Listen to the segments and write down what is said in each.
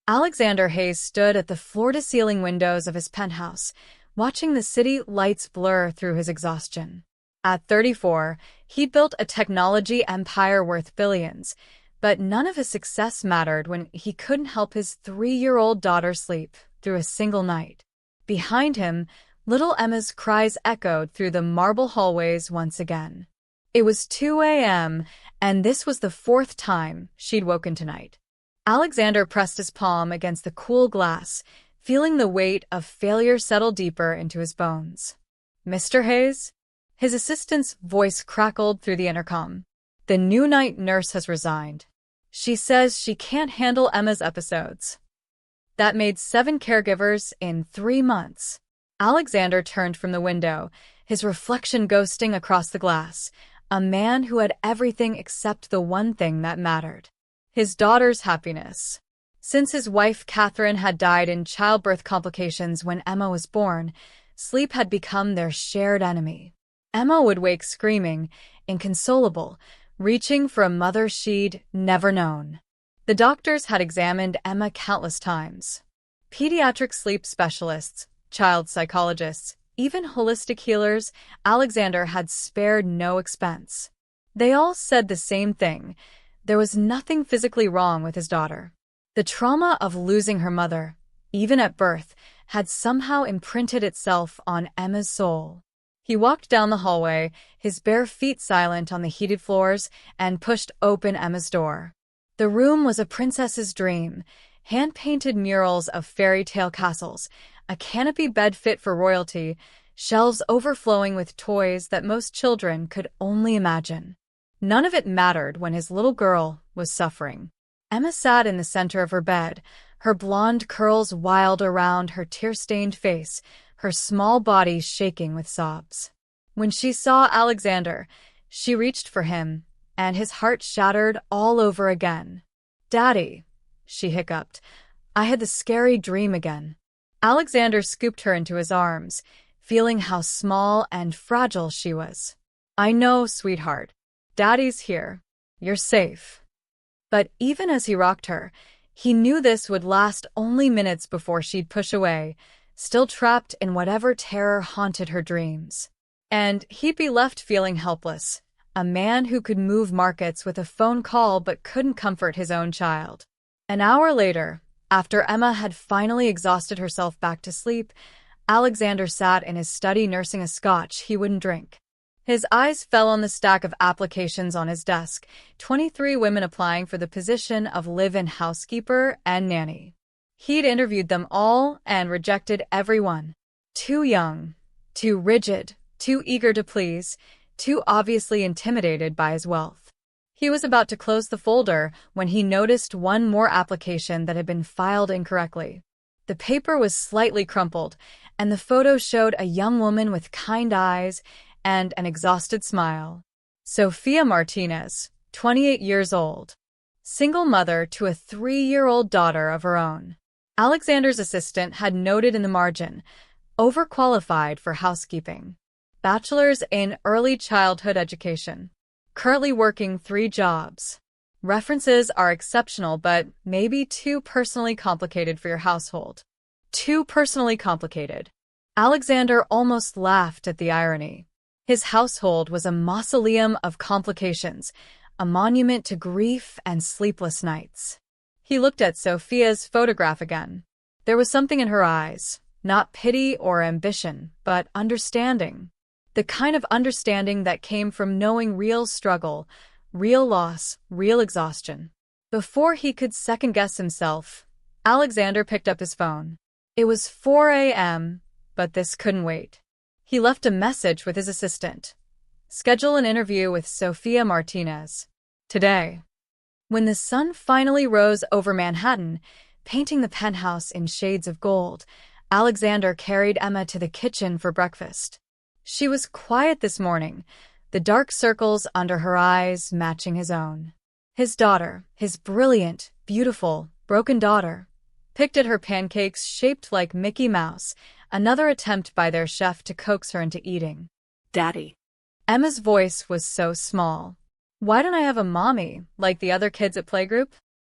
Alexander Hayes stood at the floor-to-ceiling windows of his penthouse, watching the city lights blur through his exhaustion. At 34, he built a technology empire worth billions, but none of his success mattered when he couldn't help his 3-year-old daughter sleep through a single night. Behind him, little Emma's cries echoed through the marble hallways once again. It was 2 a.m., and this was the 4th time she'd woken tonight. Alexander pressed his palm against the cool glass, feeling the weight of failure settle deeper into his bones. "Mr. Hayes?" His assistant's voice crackled through the intercom. "The new night nurse has resigned. She says she can't handle Emma's episodes." That made 7 caregivers in 3 months. Alexander turned from the window, his reflection ghosting across the glass, a man who had everything except the one thing that mattered: his daughter's happiness. Since his wife Catherine had died in childbirth complications when Emma was born, sleep had become their shared enemy. Emma would wake screaming, inconsolable, reaching for a mother she'd never known. The doctors had examined Emma countless times. Pediatric sleep specialists, child psychologists, even holistic healers, Alexander had spared no expense. They all said the same thing: there was nothing physically wrong with his daughter. The trauma of losing her mother, even at birth, had somehow imprinted itself on Emma's soul. He walked down the hallway, his bare feet silent on the heated floors, and pushed open Emma's door. The room was a princess's dream: hand-painted murals of fairy tale castles, a canopy bed fit for royalty, shelves overflowing with toys that most children could only imagine. None of it mattered when his little girl was suffering. Emma sat in the center of her bed, her blonde curls wild around her tear-stained face, her small body shaking with sobs. When she saw Alexander, she reached for him, and his heart shattered all over again. "Daddy," she hiccuped, "I had the scary dream again." Alexander scooped her into his arms, feeling how small and fragile she was. "I know, sweetheart. Daddy's here. You're safe." But even as he rocked her, he knew this would last only minutes before she'd push away, still trapped in whatever terror haunted her dreams. And he'd be left feeling helpless, a man who could move markets with a phone call but couldn't comfort his own child. An hour later, after Emma had finally exhausted herself back to sleep, Alexander sat in his study nursing a scotch he wouldn't drink. His eyes fell on the stack of applications on his desk, 23 women applying for the position of live-in housekeeper and nanny. He'd interviewed them all and rejected every one. Too young, too rigid, too eager to please, too obviously intimidated by his wealth. He was about to close the folder when he noticed one more application that had been filed incorrectly. The paper was slightly crumpled, and the photo showed a young woman with kind eyes and an exhausted smile. Sophia Martinez, 28 years old. Single mother to a 3-year-old daughter of her own. Alexander's assistant had noted in the margin, overqualified for housekeeping. Bachelor's in early childhood education. Currently working 3 jobs. References are exceptional, but maybe too personally complicated for your household. Too personally complicated. Alexander almost laughed at the irony. His household was a mausoleum of complications, a monument to grief and sleepless nights. He looked at Sophia's photograph again. There was something in her eyes, not pity or ambition, but understanding. The kind of understanding that came from knowing real struggle, real loss, real exhaustion. Before he could second-guess himself, Alexander picked up his phone. It was 4 a.m., but this couldn't wait. He left a message with his assistant. Schedule an interview with Sophia Martinez. Today. When the sun finally rose over Manhattan, painting the penthouse in shades of gold, Alexander carried Emma to the kitchen for breakfast. She was quiet this morning, the dark circles under her eyes matching his own. His daughter, his brilliant, beautiful, broken daughter, picked at her pancakes shaped like Mickey Mouse, another attempt by their chef to coax her into eating. "Daddy." Emma's voice was so small. "Why don't I have a mommy, like the other kids at playgroup?"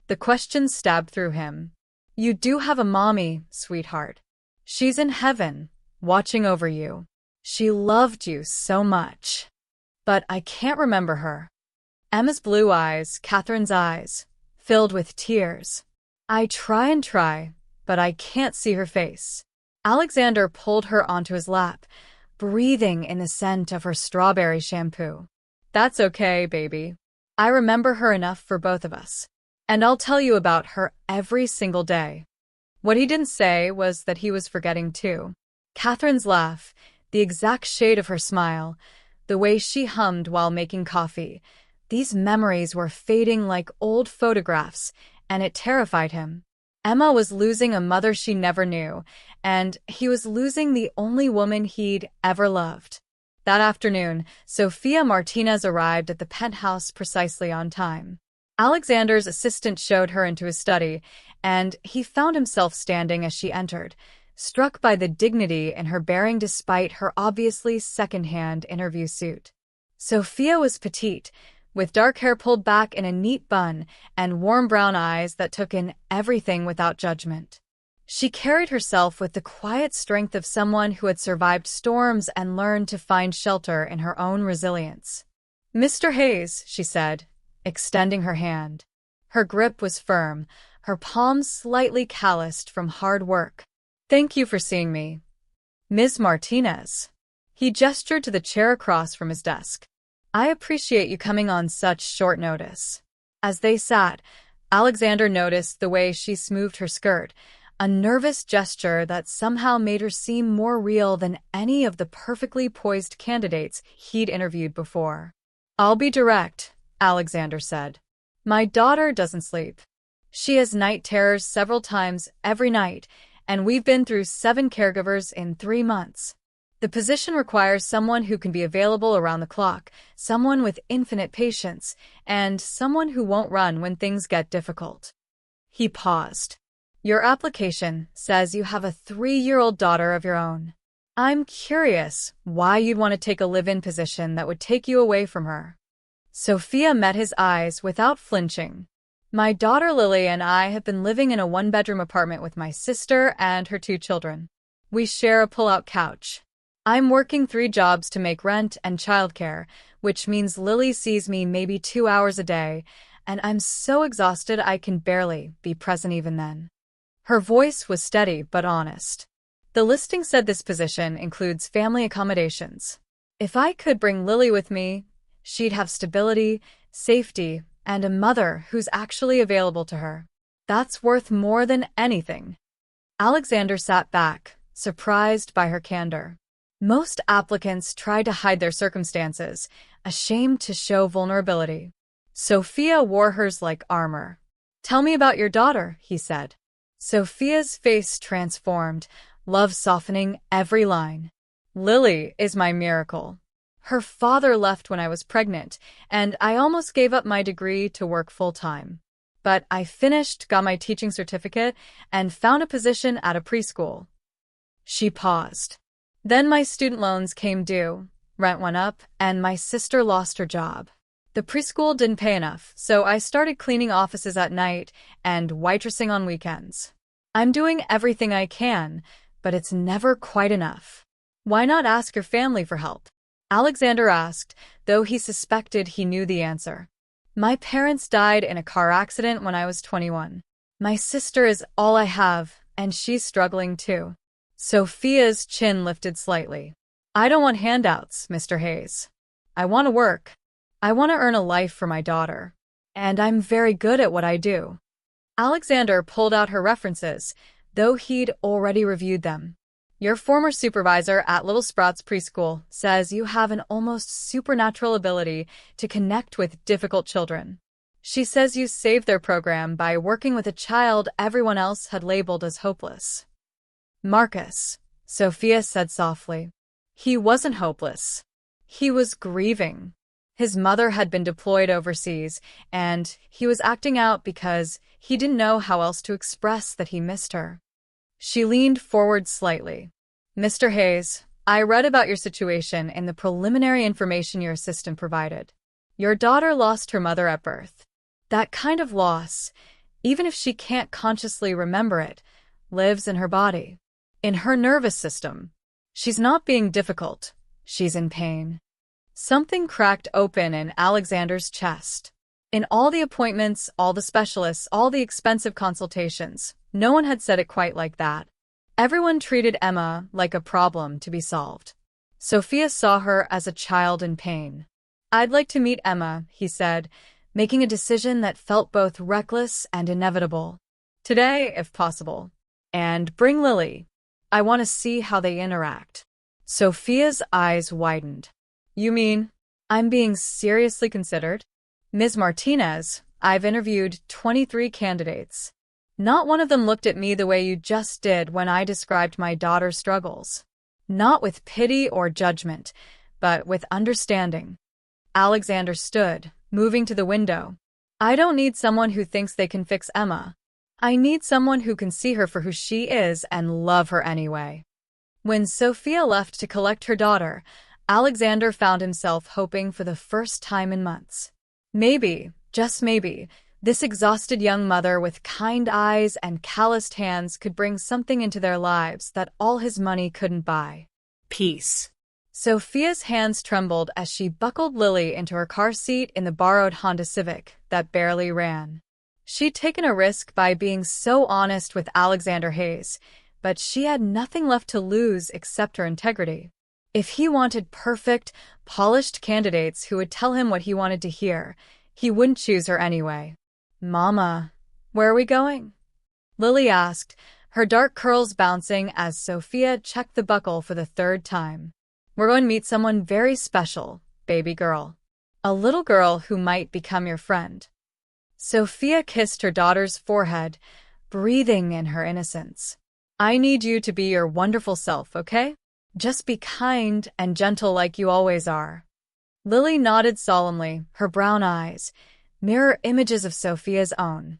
The question stabbed through him. You do have a mommy, sweetheart. She's in heaven, watching over you. She loved you so much. But I can't remember her. Emma's blue eyes, Catherine's eyes, filled with tears. I try and try, but I can't see her face. Alexander pulled her onto his lap, breathing in the scent of her strawberry shampoo. That's okay, baby. I remember her enough for both of us. And I'll tell you about her every single day. What he didn't say was that he was forgetting too. Catherine's laugh, the exact shade of her smile, the way she hummed while making coffee. These memories were fading like old photographs, and it terrified him. Emma was losing a mother she never knew, and he was losing the only woman he'd ever loved. That afternoon, Sofia Martinez arrived at the penthouse precisely on time. Alexander's assistant showed her into his study, and he found himself standing as she entered, struck by the dignity in her bearing despite her obviously second-hand interview suit. Sofia was petite, with dark hair pulled back in a neat bun and warm brown eyes that took in everything without judgment. She carried herself with the quiet strength of someone who had survived storms and learned to find shelter in her own resilience. "Mr. Hayes," she said, extending her hand. Her grip was firm, her palms slightly calloused from hard work. "Thank you for seeing me, Ms. Martinez." He gestured to the chair across from his desk. "I appreciate you coming on such short notice." As they sat, Alexander noticed the way she smoothed her skirt, a nervous gesture that somehow made her seem more real than any of the perfectly poised candidates he'd interviewed before. "I'll be direct," Alexander said. "My daughter doesn't sleep. She has night terrors several times every night, and we've been through 7 caregivers in 3 months. The position requires someone who can be available around the clock, someone with infinite patience, and someone who won't run when things get difficult." He paused. "Your application says you have a 3-year-old daughter of your own. I'm curious why you'd want to take a live-in position that would take you away from her." Sofia met his eyes without flinching. "My daughter Lily and I have been living in a 1-bedroom apartment with my sister and her 2 children. We share a pull-out couch. I'm working 3 jobs to make rent and childcare, which means Lily sees me maybe 2 hours a day, and I'm so exhausted I can barely be present even then." Her voice was steady but honest. "The listing said this position includes family accommodations. If I could bring Lily with me, she'd have stability, safety, and a mother who's actually available to her. That's worth more than anything." Alexander sat back, surprised by her candor. Most applicants try to hide their circumstances, ashamed to show vulnerability. Sofia wore hers like armor. "Tell me about your daughter," he said. Sofia's face transformed, love softening every line. "Lily is my miracle. Her father left when I was pregnant, and I almost gave up my degree to work full-time. But I finished, got my teaching certificate, and found a position at a preschool." She paused. "Then my student loans came due, rent went up, and my sister lost her job. The preschool didn't pay enough, so I started cleaning offices at night and waitressing on weekends. I'm doing everything I can, but it's never quite enough. Why not ask your family for help?" Alexander asked, though he suspected he knew the answer. "My parents died in a car accident when I was 21. My sister is all I have, and she's struggling too." Sofia's chin lifted slightly. "I don't want handouts, Mr. Hayes. I want to work. I want to earn a life for my daughter. And I'm very good at what I do." Alexander pulled out her references, though he'd already reviewed them. "Your former supervisor at Little Sprouts Preschool says you have an almost supernatural ability to connect with difficult children. She says you saved their program by working with a child everyone else had labeled as hopeless." "Marcus," Sofia said softly. "He wasn't hopeless. He was grieving. His mother had been deployed overseas, and he was acting out because he didn't know how else to express that he missed her." She leaned forward slightly. "Mr. Hayes, I read about your situation in the preliminary information your assistant provided. Your daughter lost her mother at birth. That kind of loss, even if she can't consciously remember it, lives in her body, in her nervous system. She's not being difficult. She's in pain. Something cracked open in Alexander's chest. In all the appointments, all the specialists, all the expensive consultations, no one had said it quite like that. Everyone treated Emma like a problem to be solved. Sophia saw her as a child in pain. "I'd like to meet Emma," he said, making a decision that felt both reckless and inevitable. "Today, if possible. And bring Lily. I want to see how they interact." Sophia's eyes widened. "You mean I'm being seriously considered?" "Ms. Martinez, I've interviewed 23 candidates. Not one of them looked at me the way you just did when I described my daughter's struggles. Not with pity or judgment, but with understanding." Alexander stood, moving to the window. "I don't need someone who thinks they can fix Emma. I need someone who can see her for who she is and love her anyway." When Sophia left to collect her daughter, Alexander found himself hoping for the first time in months. Maybe, just maybe, this exhausted young mother with kind eyes and calloused hands could bring something into their lives that all his money couldn't buy. Peace. Sophia's hands trembled as she buckled Lily into her car seat in the borrowed Honda Civic that barely ran. She'd taken a risk by being so honest with Alexander Hayes, but she had nothing left to lose except her integrity. If he wanted perfect, polished candidates who would tell him what he wanted to hear, he wouldn't choose her anyway. "Mama, where are we going?" Lily asked, her dark curls bouncing as Sophia checked the buckle for the third time. "We're going to meet someone very special, baby girl. A little girl who might become your friend." Sophia kissed her daughter's forehead, breathing in her innocence. "I need you to be your wonderful self, okay? Just be kind and gentle like you always are." Lily nodded solemnly, her brown eyes, mirror images of Sophia's own,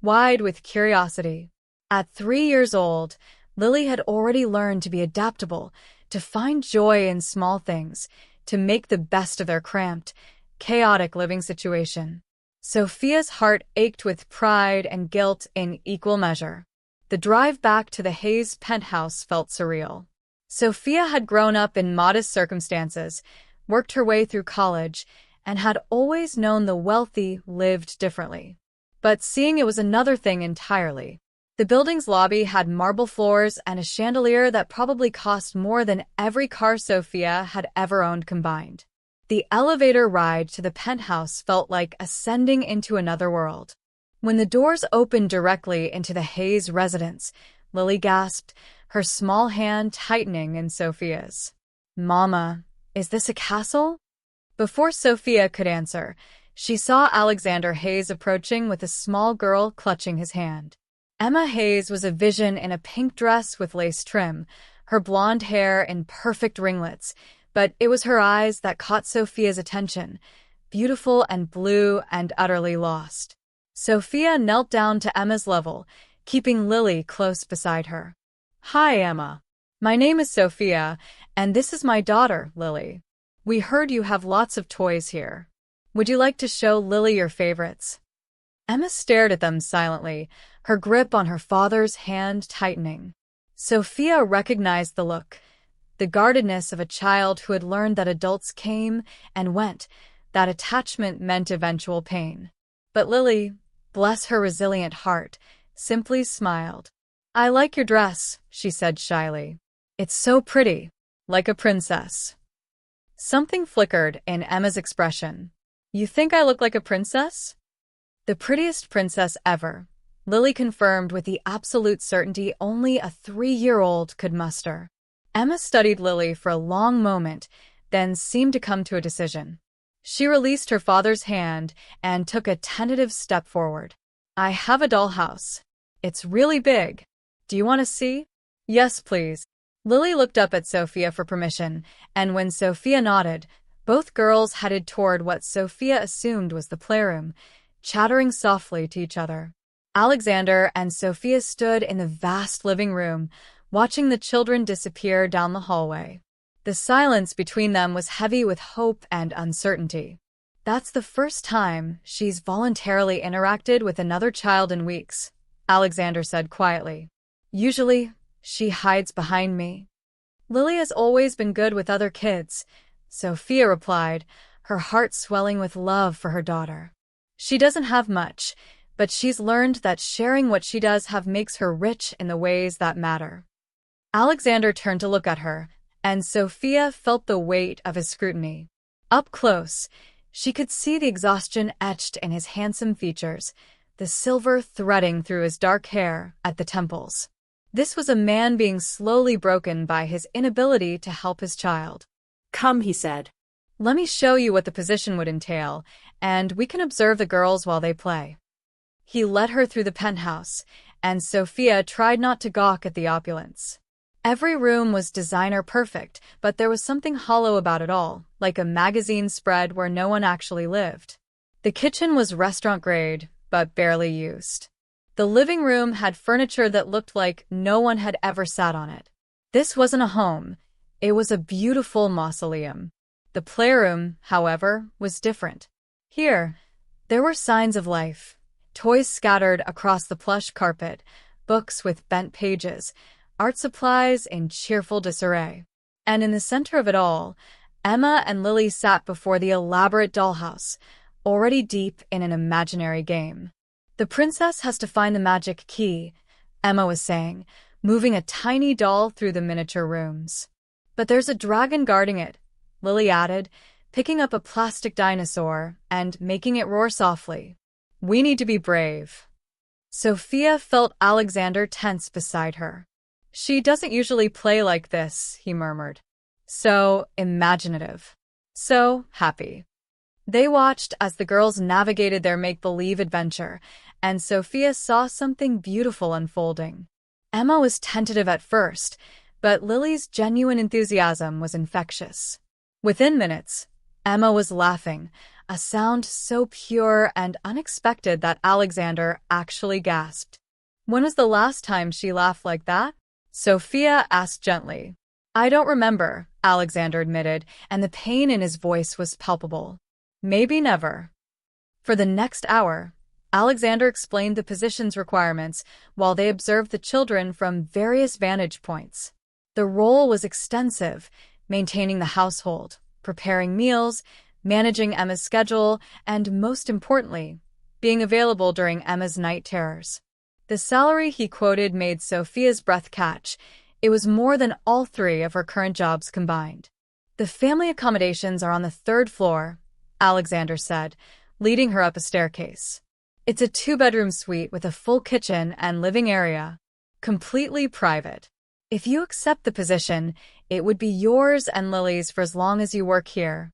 wide with curiosity. At 3 years old, Lily had already learned to be adaptable, to find joy in small things, to make the best of their cramped, chaotic living situation. Sophia's heart ached with pride and guilt in equal measure. The drive back to the Hayes penthouse felt surreal. Sophia had grown up in modest circumstances, worked her way through college, and had always known the wealthy lived differently. But seeing it was another thing entirely. The building's lobby had marble floors and a chandelier that probably cost more than every car Sophia had ever owned combined. The elevator ride to the penthouse felt like ascending into another world. When the doors opened directly into the Hayes residence, Lily gasped, her small hand tightening in Sophia's. "Mama, is this a castle?" Before Sophia could answer, she saw Alexander Hayes approaching with a small girl clutching his hand. Emma Hayes was a vision in a pink dress with lace trim, her blonde hair in perfect ringlets, but it was her eyes that caught Sophia's attention, beautiful and blue and utterly lost. Sophia knelt down to Emma's level, keeping Lily close beside her. "Hi, Emma. My name is Sophia, and this is my daughter, Lily. We heard you have lots of toys here. Would you like to show Lily your favorites?" Emma stared at them silently, her grip on her father's hand tightening. Sophia recognized the look, the guardedness of a child who had learned that adults came and went, that attachment meant eventual pain. But Lily, bless her resilient heart, simply smiled. "I like your dress," she said shyly. "It's so pretty, like a princess." Something flickered in Emma's expression. "You think I look like a princess?" "The prettiest princess ever," Lily confirmed with the absolute certainty only a 3-year-old could muster. Emma studied Lily for a long moment, then seemed to come to a decision. She released her father's hand and took a tentative step forward. "I have a dollhouse. It's really big. Do you want to see?" "Yes, please." Lily looked up at Sophia for permission, and when Sophia nodded, both girls headed toward what Sophia assumed was the playroom, chattering softly to each other. Alexander and Sophia stood in the vast living room, watching the children disappear down the hallway. The silence between them was heavy with hope and uncertainty. That's the first time she's voluntarily interacted with another child in weeks, Alexander said quietly. Usually, she hides behind me. Lily has always been good with other kids, Sophia replied, her heart swelling with love for her daughter. She doesn't have much, but she's learned that sharing what she does have makes her rich in the ways that matter. Alexander turned to look at her, and Sophia felt the weight of his scrutiny. Up close, she could see the exhaustion etched in his handsome features, the silver threading through his dark hair at the temples. This was a man being slowly broken by his inability to help his child. Come, he said. Let me show you what the position would entail, and we can observe the girls while they play. He led her through the penthouse, and Sophia tried not to gawk at the opulence. Every room was designer perfect, but there was something hollow about it all, like a magazine spread where no one actually lived. The kitchen was restaurant grade, but barely used. The living room had furniture that looked like no one had ever sat on it. This wasn't a home. It was a beautiful mausoleum. The playroom, however, was different. Here, there were signs of life. Toys scattered across the plush carpet, books with bent pages, art supplies in cheerful disarray. And in the center of it all, Emma and Lily sat before the elaborate dollhouse, already deep in an imaginary game. The princess has to find the magic key, Emma was saying, moving a tiny doll through the miniature rooms. But there's a dragon guarding it, Lily added, picking up a plastic dinosaur and making it roar softly. We need to be brave. Sophia felt Alexander tense beside her. She doesn't usually play like this, he murmured. So imaginative. So happy. They watched as the girls navigated their make-believe adventure, and Sophia saw something beautiful unfolding. Emma was tentative at first, but Lily's genuine enthusiasm was infectious. Within minutes, Emma was laughing, a sound so pure and unexpected that Alexander actually gasped. When was the last time she laughed like that? Sophia asked gently. I don't remember, Alexander admitted, and the pain in his voice was palpable. Maybe never. For the next hour, Alexander explained the position's requirements while they observed the children from various vantage points. The role was extensive, maintaining the household, preparing meals, managing Emma's schedule, and most importantly, being available during Emma's night terrors. The salary he quoted made Sophia's breath catch. It was more than all three of her current jobs combined. The family accommodations are on the 3rd floor, Alexander said, leading her up a staircase. It's a 2-bedroom suite with a full kitchen and living area, completely private. If you accept the position, it would be yours and Lily's for as long as you work here.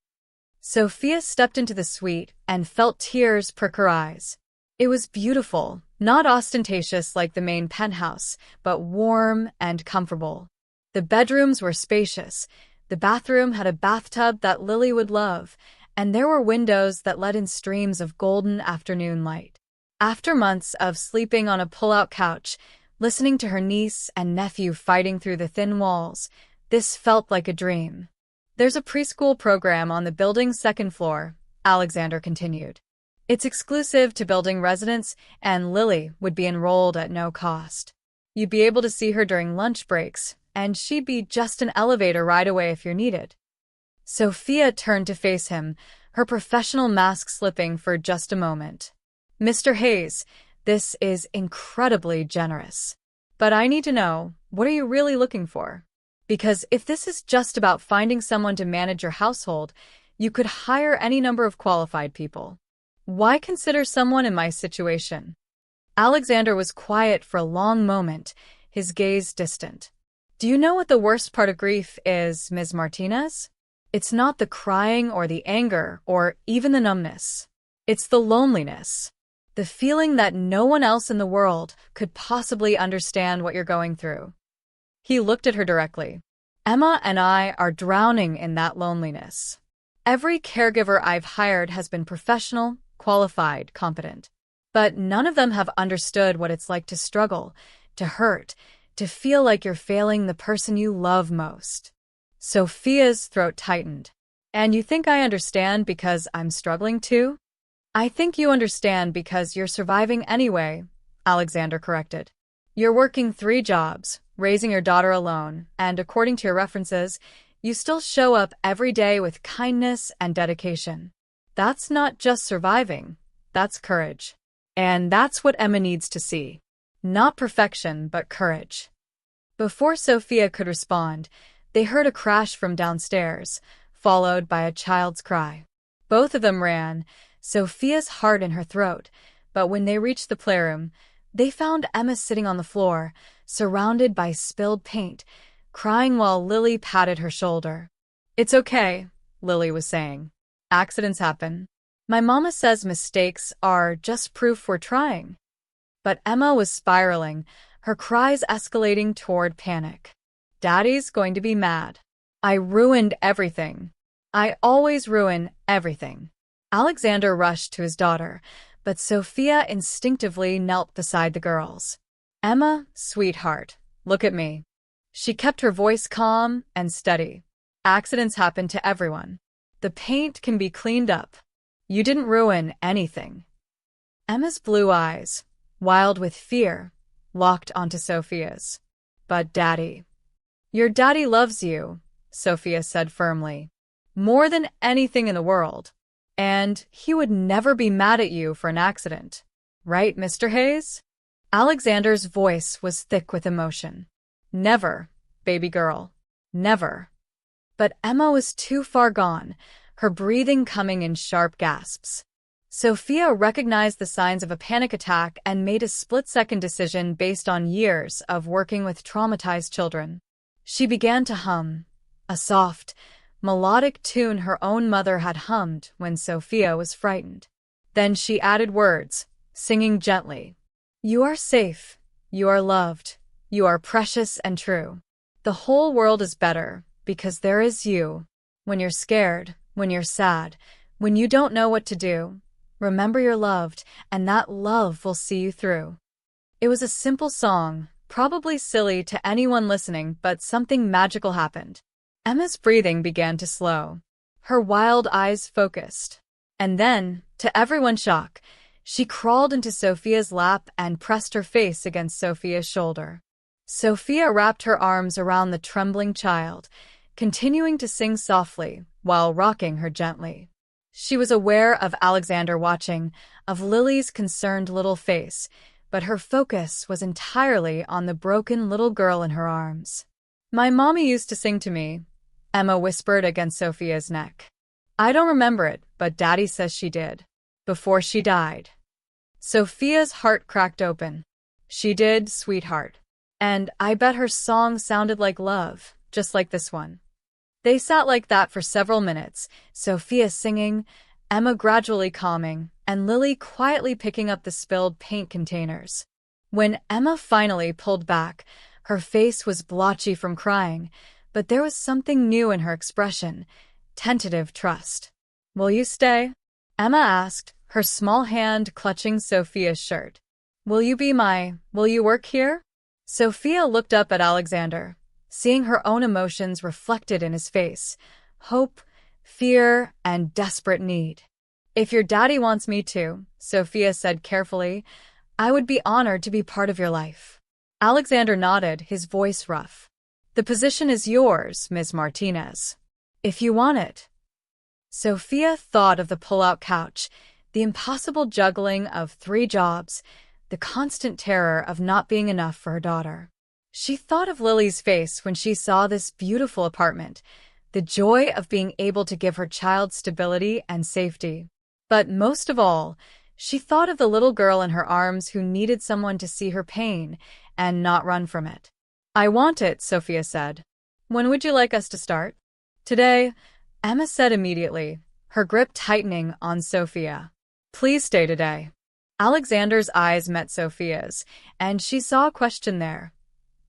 Sophia stepped into the suite and felt tears prick her eyes. It was beautiful, not ostentatious like the main penthouse, but warm and comfortable. The bedrooms were spacious. The bathroom had a bathtub that Lily would love, and there were windows that let in streams of golden afternoon light. After months of sleeping on a pull-out couch, listening to her niece and nephew fighting through the thin walls, this felt like a dream. There's a preschool program on the building's 2nd floor, Alexander continued. It's exclusive to building residents, and Lily would be enrolled at no cost. You'd be able to see her during lunch breaks, and she'd be just an elevator ride away if you're needed. Sophia turned to face him, her professional mask slipping for just a moment. Mr. Hayes, this is incredibly generous. But I need to know, what are you really looking for? Because if this is just about finding someone to manage your household, you could hire any number of qualified people. Why consider someone in my situation? Alexander was quiet for a long moment, his gaze distant. Do you know what the worst part of grief is, Ms. Martinez? It's not the crying or the anger or even the numbness. It's the loneliness. The feeling that no one else in the world could possibly understand what you're going through. He looked at her directly. Emma and I are drowning in that loneliness. Every caregiver I've hired has been professional, qualified, competent. But none of them have understood what it's like to struggle, to hurt, to feel like you're failing the person you love most. Sophia's throat tightened. And you think I understand because I'm struggling too? I think you understand because you're surviving anyway, Alexander corrected. You're working 3 jobs, raising your daughter alone, and according to your references, you still show up every day with kindness and dedication. That's not just surviving, that's courage. And that's what Emma needs to see. Not perfection, but courage. Before Sophia could respond, they heard a crash from downstairs, followed by a child's cry. Both of them ran, Sophia's heart in her throat, but when they reached the playroom, they found Emma sitting on the floor, surrounded by spilled paint, crying while Lily patted her shoulder. It's okay, Lily was saying. Accidents happen. My mama says mistakes are just proof we're trying. But Emma was spiraling, her cries escalating toward panic. Daddy's going to be mad. I ruined everything. I always ruin everything. Alexander rushed to his daughter, but Sophia instinctively knelt beside the girls. Emma, sweetheart, look at me. She kept her voice calm and steady. Accidents happen to everyone. The paint can be cleaned up. You didn't ruin anything. Emma's blue eyes, wild with fear, locked onto Sophia's. But Daddy. Your daddy loves you, Sophia said firmly. More than anything in the world. And he would never be mad at you for an accident. Right, Mr. Hayes? Alexander's voice was thick with emotion. Never, baby girl. Never. But Emma was too far gone, her breathing coming in sharp gasps. Sophia recognized the signs of a panic attack and made a split-second decision based on years of working with traumatized children. She began to hum, a soft, melodic tune her own mother had hummed when Sophia was frightened. Then she added words, singing gently. You are safe, you are loved, you are precious and true. The whole world is better because there is you. When you're scared, when you're sad, when you don't know what to do, remember you're loved, and that love will see you through. It was a simple song, probably silly to anyone listening, but something magical happened. Emma's breathing began to slow. Her wild eyes focused. And then, to everyone's shock, she crawled into Sophia's lap and pressed her face against Sophia's shoulder. Sophia wrapped her arms around the trembling child, continuing to sing softly while rocking her gently. She was aware of Alexander watching, of Lily's concerned little face, but her focus was entirely on the broken little girl in her arms. My mommy used to sing to me, Emma whispered against Sophia's neck. I don't remember it, but Daddy says she did. Before she died. Sophia's heart cracked open. She did, sweetheart. And I bet her song sounded like love, just like this one. They sat like that for several minutes, Sophia singing, Emma gradually calming, and Lily quietly picking up the spilled paint containers. When Emma finally pulled back, her face was blotchy from crying, but there was something new in her expression, tentative trust. Will you stay? Emma asked, her small hand clutching Sophia's shirt. Will you work here? Sophia looked up at Alexander, seeing her own emotions reflected in his face, hope, fear, and desperate need. If your daddy wants me to, Sophia said carefully, I would be honored to be part of your life. Alexander nodded, his voice rough. The position is yours, Ms. Martinez. If you want it. Sophia thought of the pull-out couch, the impossible juggling of 3 jobs, the constant terror of not being enough for her daughter. She thought of Lily's face when she saw this beautiful apartment, the joy of being able to give her child stability and safety. But most of all, she thought of the little girl in her arms who needed someone to see her pain and not run from it. I want it, Sophia said. When would you like us to start? Today, Emma said immediately, her grip tightening on Sophia. Please stay today. Alexander's eyes met Sophia's, and she saw a question there.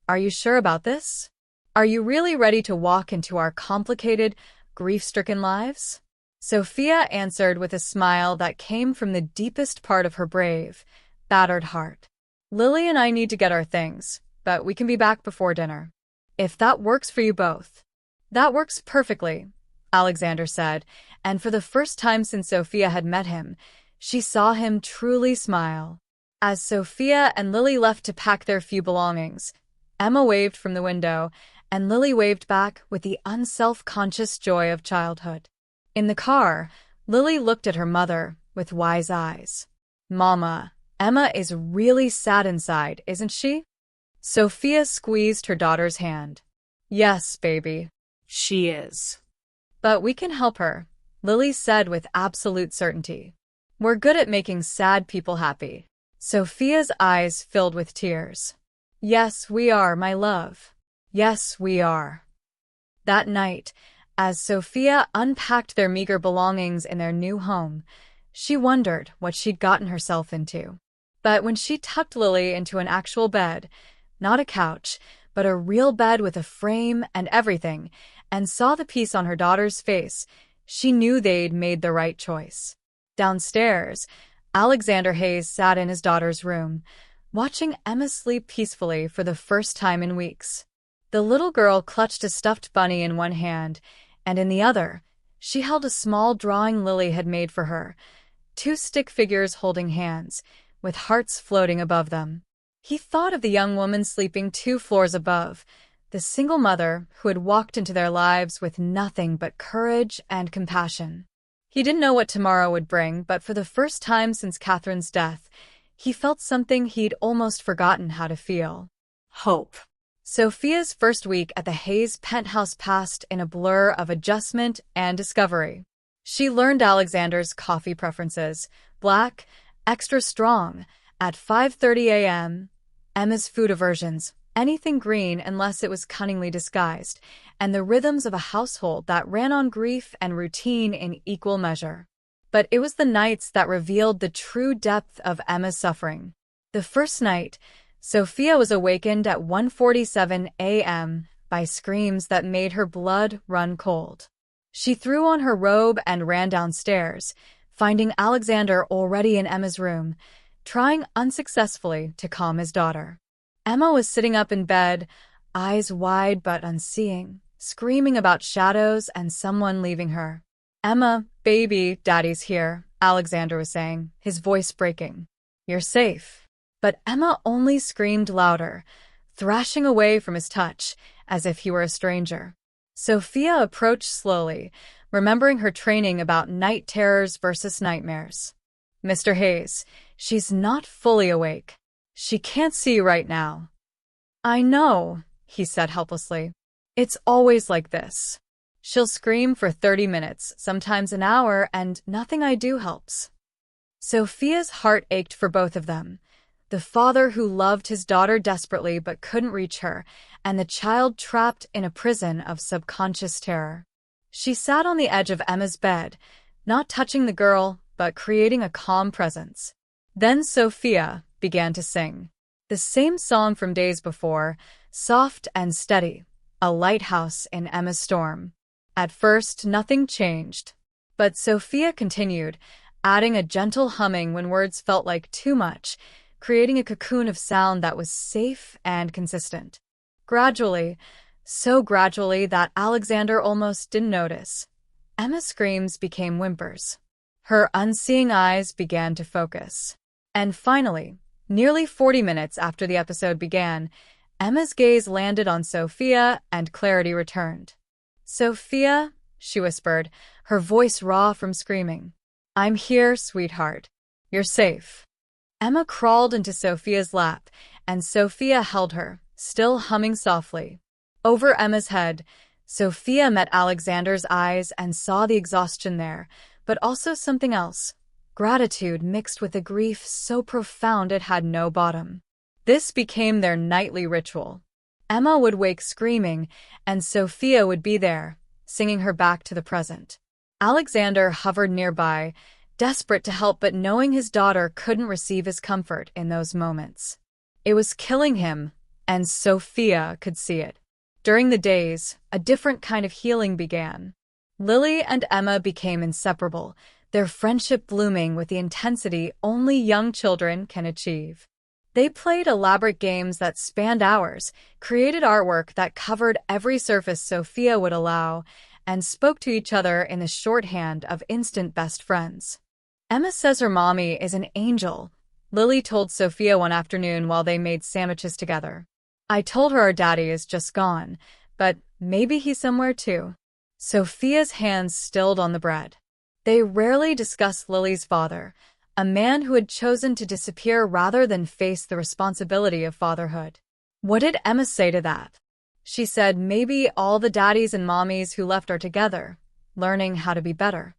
Are you sure about this? Are you really ready to walk into our complicated, grief-stricken lives? Sophia answered with a smile that came from the deepest part of her brave, battered heart. Lily and I need to get our things, but we can be back before dinner. If that works for you both. That works perfectly, Alexander said, and for the first time since Sophia had met him, she saw him truly smile. As Sophia and Lily left to pack their few belongings, Emma waved from the window, and Lily waved back with the unself-conscious joy of childhood. In the car, Lily looked at her mother with wise eyes. "Mama, Emma is really sad inside, isn't she?" Sophia squeezed her daughter's hand. "Yes, baby. She is. But we can help her," Lily said with absolute certainty. "We're good at making sad people happy." Sophia's eyes filled with tears. "Yes, we are, my love. Yes, we are." That night, as Sophia unpacked their meager belongings in their new home, she wondered what she'd gotten herself into. But when she tucked Lily into an actual bed, not a couch, but a real bed with a frame and everything, and saw the peace on her daughter's face, she knew they'd made the right choice. Downstairs, Alexander Hayes sat in his daughter's room, watching Emma sleep peacefully for the first time in weeks. The little girl clutched a stuffed bunny in one hand, and in the other, she held a small drawing Lily had made for her, two stick figures holding hands, with hearts floating above them. He thought of the young woman sleeping 2 floors above, the single mother who had walked into their lives with nothing but courage and compassion. He didn't know what tomorrow would bring, but for the first time since Catherine's death, he felt something he'd almost forgotten how to feel. Hope. Sophia's first week at the Hayes penthouse passed in a blur of adjustment and discovery. She learned Alexander's coffee preferences: black, extra strong, at 5:30 a.m., Emma's food aversions, anything green unless it was cunningly disguised, and the rhythms of a household that ran on grief and routine in equal measure. But it was the nights that revealed the true depth of Emma's suffering. The first night, Sophia was awakened at 1:47 a.m. by screams that made her blood run cold. She threw on her robe and ran downstairs, finding Alexander already in Emma's room, trying unsuccessfully to calm his daughter. Emma was sitting up in bed, eyes wide but unseeing, screaming about shadows and someone leaving her. "Emma, baby, Daddy's here," Alexander was saying, his voice breaking. "You're safe." But Emma only screamed louder, thrashing away from his touch, as if he were a stranger. Sophia approached slowly, remembering her training about night terrors versus nightmares. "Mr. Hayes, she's not fully awake. She can't see right now." "I know," he said helplessly. "It's always like this. She'll scream for 30 minutes, sometimes an hour, and nothing I do helps." Sophia's heart ached for both of them. The father who loved his daughter desperately but couldn't reach her, and the child trapped in a prison of subconscious terror. She sat on the edge of Emma's bed, not touching the girl, but creating a calm presence. Then Sophia began to sing. The same song from days before, soft and steady, a lighthouse in Emma's storm. At first, nothing changed. But Sophia continued, adding a gentle humming when words felt like too much, creating a cocoon of sound that was safe and consistent. Gradually, so gradually that Alexander almost didn't notice, Emma's screams became whimpers. Her unseeing eyes began to focus. And finally, nearly 40 minutes after the episode began, Emma's gaze landed on Sophia and clarity returned. "Sophia," she whispered, her voice raw from screaming. "I'm here, sweetheart. You're safe." Emma crawled into Sophia's lap, and Sophia held her, still humming softly. Over Emma's head, Sophia met Alexander's eyes and saw the exhaustion there, but also something else: gratitude mixed with a grief so profound it had no bottom. This became their nightly ritual. Emma would wake screaming, and Sophia would be there, singing her back to the present. Alexander hovered nearby, desperate to help but knowing his daughter couldn't receive his comfort in those moments. It was killing him, and Sophia could see it. During the days, a different kind of healing began. Lily and Emma became inseparable, their friendship blooming with the intensity only young children can achieve. They played elaborate games that spanned hours, created artwork that covered every surface Sophia would allow, and spoke to each other in the shorthand of instant best friends. Emma says her mommy is an angel, Lily told Sophia one afternoon while they made sandwiches together. I told her our daddy is just gone, but maybe he's somewhere too. Sophia's hands stilled on the bread. They rarely discussed Lily's father, a man who had chosen to disappear rather than face the responsibility of fatherhood. What did Emma say to that? She said maybe all the daddies and mommies who left are together, learning how to be better.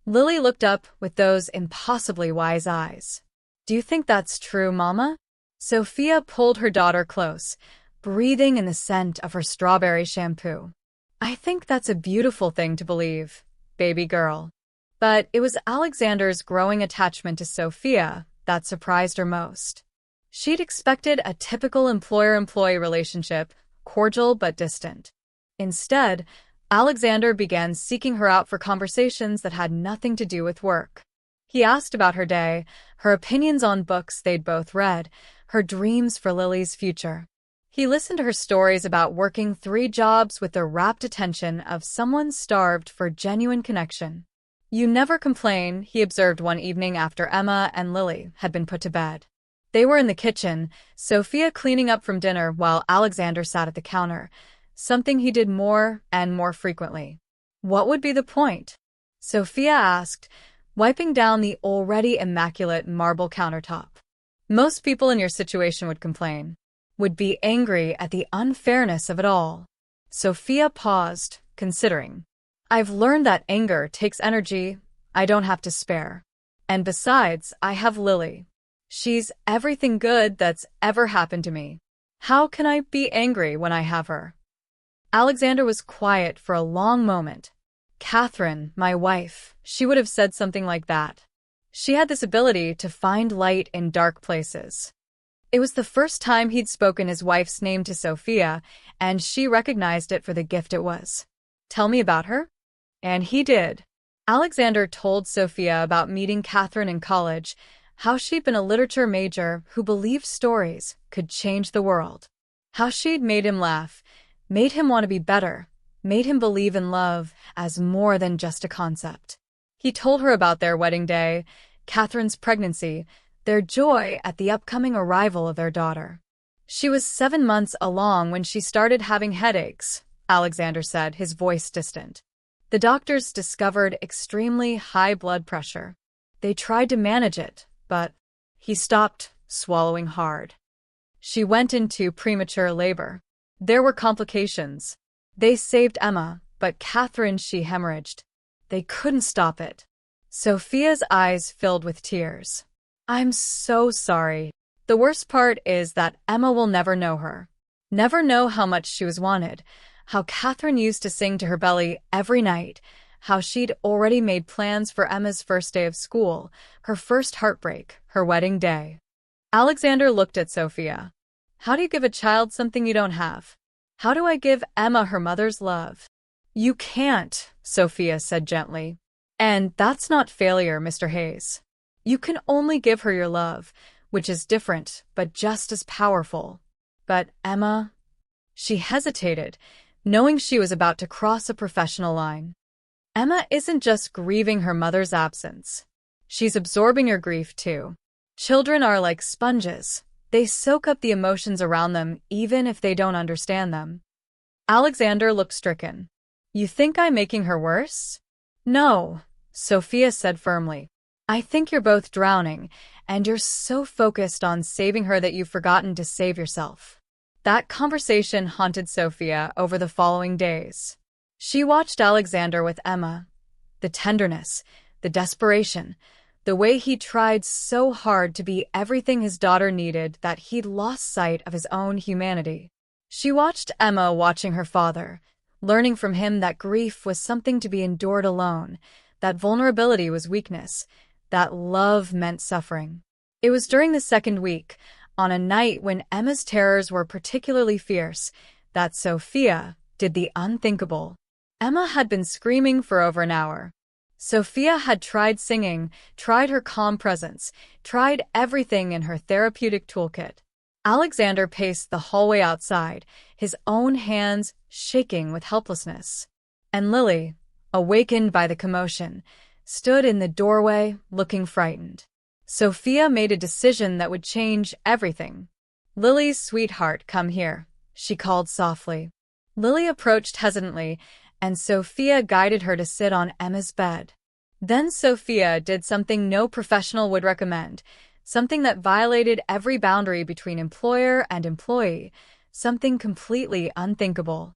Lily looked up with those impossibly wise eyes. Do you think that's true, Mama? Sophia pulled her daughter close, breathing in the scent of her strawberry shampoo. I think that's a beautiful thing to believe, baby girl. But it was Alexander's growing attachment to Sophia that surprised her most. She'd expected a typical employer-employee relationship, cordial but distant. Instead, Alexander began seeking her out for conversations that had nothing to do with work. He asked about her day, her opinions on books they'd both read, her dreams for Lily's future. He listened to her stories about working 3 jobs with the rapt attention of someone starved for genuine connection. You never complain, he observed one evening after Emma and Lily had been put to bed. They were in the kitchen, Sophia cleaning up from dinner while Alexander sat at the counter, something he did more and more frequently. What would be the point? Sophia asked, wiping down the already immaculate marble countertop. Most people in your situation would complain, would be angry at the unfairness of it all. Sophia paused, considering. I've learned that anger takes energy I don't have to spare. And besides, I have Lily. She's everything good that's ever happened to me. How can I be angry when I have her? Alexander was quiet for a long moment. Catherine, my wife, she would have said something like that. She had this ability to find light in dark places. It was the first time he'd spoken his wife's name to Sophia, and she recognized it for the gift it was. Tell me about her? And he did. Alexander told Sophia about meeting Catherine in college, how she'd been a literature major who believed stories could change the world. How she'd made him laugh, made him want to be better, made him believe in love as more than just a concept. He told her about their wedding day, Catherine's pregnancy, their joy at the upcoming arrival of their daughter. She was 7 months along when she started having headaches, Alexander said, his voice distant. The doctors discovered extremely high blood pressure. They tried to manage it, but he stopped swallowing hard. She went into premature labor. There were complications. They saved Emma, but Catherine she hemorrhaged. They couldn't stop it. Sophia's eyes filled with tears. I'm so sorry. The worst part is that Emma will never know her. Never know how much she was wanted, how Catherine used to sing to her belly every night, how she'd already made plans for Emma's first day of school, her first heartbreak, her wedding day. Alexander looked at Sophia. How do you give a child something you don't have? How do I give Emma her mother's love? You can't, Sophia said gently. And that's not failure, Mr. Hayes. You can only give her your love, which is different, but just as powerful. But Emma? She hesitated, knowing she was about to cross a professional line. Emma isn't just grieving her mother's absence. She's absorbing your grief too. Children are like sponges. They soak up the emotions around them even if they don't understand them. Alexander looked stricken. You think I'm making her worse? No, Sophia said firmly. I think you're both drowning, and you're so focused on saving her that you've forgotten to save yourself. That conversation haunted Sophia over the following days. She watched Alexander with Emma. The tenderness, the desperation, the way he tried so hard to be everything his daughter needed that he'd lost sight of his own humanity. She watched Emma watching her father, learning from him that grief was something to be endured alone, that vulnerability was weakness, that love meant suffering. It was during the second week, on a night when Emma's terrors were particularly fierce, that Sophia did the unthinkable. Emma had been screaming for over an hour. Sophia had tried singing, tried her calm presence, tried everything in her therapeutic toolkit. Alexander paced the hallway outside, his own hands shaking with helplessness. And Lily, awakened by the commotion, stood in the doorway, looking frightened. Sophia made a decision that would change everything. "Lily's sweetheart, come here," she called softly. Lily approached hesitantly, and Sophia guided her to sit on Emma's bed. Then Sophia did something no professional would recommend, something that violated every boundary between employer and employee, something completely unthinkable.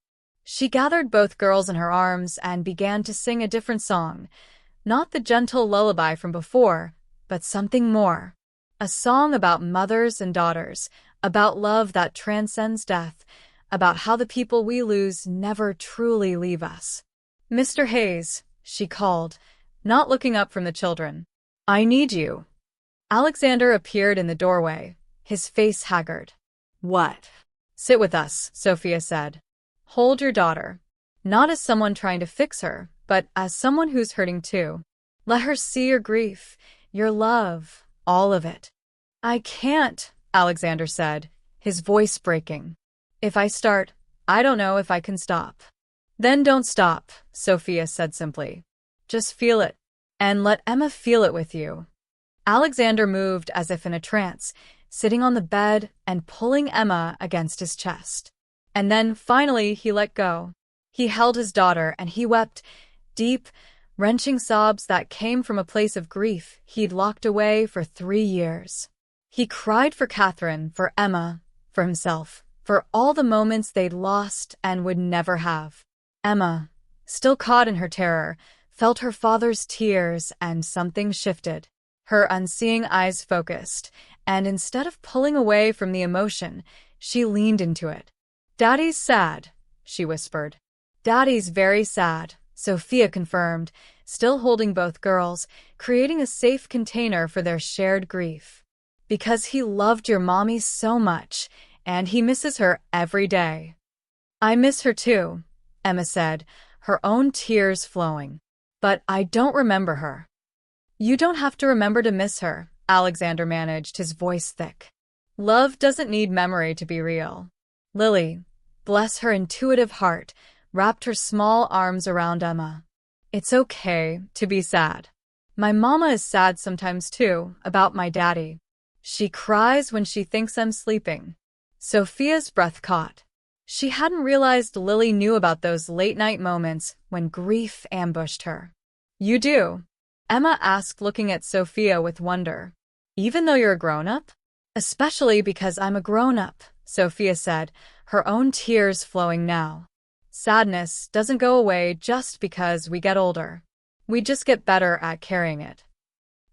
She gathered both girls in her arms and began to sing a different song, not the gentle lullaby from before, but something more. A song about mothers and daughters, about love that transcends death, about how the people we lose never truly leave us. "Mr. Hayes," she called, not looking up from the children. "I need you." Alexander appeared in the doorway, his face haggard. "What?" "Sit with us," Sophia said. "Hold your daughter. Not as someone trying to fix her, but as someone who's hurting too. Let her see your grief, your love, all of it." "I can't," Alexander said, his voice breaking. "If I start, I don't know if I can stop." "Then don't stop," Sophia said simply. "Just feel it, and let Emma feel it with you." Alexander moved as if in a trance, sitting on the bed and pulling Emma against his chest. And then, finally, he let go. He held his daughter, and he wept, deep, wrenching sobs that came from a place of grief he'd locked away for 3 years. He cried for Catherine, for Emma, for himself, for all the moments they'd lost and would never have. Emma, still caught in her terror, felt her father's tears, and something shifted. Her unseeing eyes focused, and instead of pulling away from the emotion, she leaned into it. "Daddy's sad," she whispered. "Daddy's very sad," Sophia confirmed, still holding both girls, creating a safe container for their shared grief. "Because he loved your mommy so much, and he misses her every day." "I miss her too," Emma said, her own tears flowing. "But I don't remember her." "You don't have to remember to miss her," Alexander managed, his voice thick. "Love doesn't need memory to be real." Lily, bless her intuitive heart, wrapped her small arms around Emma. "It's okay to be sad. My mama is sad sometimes too, about my daddy. She cries when she thinks I'm sleeping." Sophia's breath caught. She hadn't realized Lily knew about those late-night moments when grief ambushed her. "You do?" Emma asked, looking at Sophia with wonder. "Even though you're a grown-up?" "Especially because I'm a grown-up," Sophia said, her own tears flowing now. "Sadness doesn't go away just because we get older. We just get better at carrying it."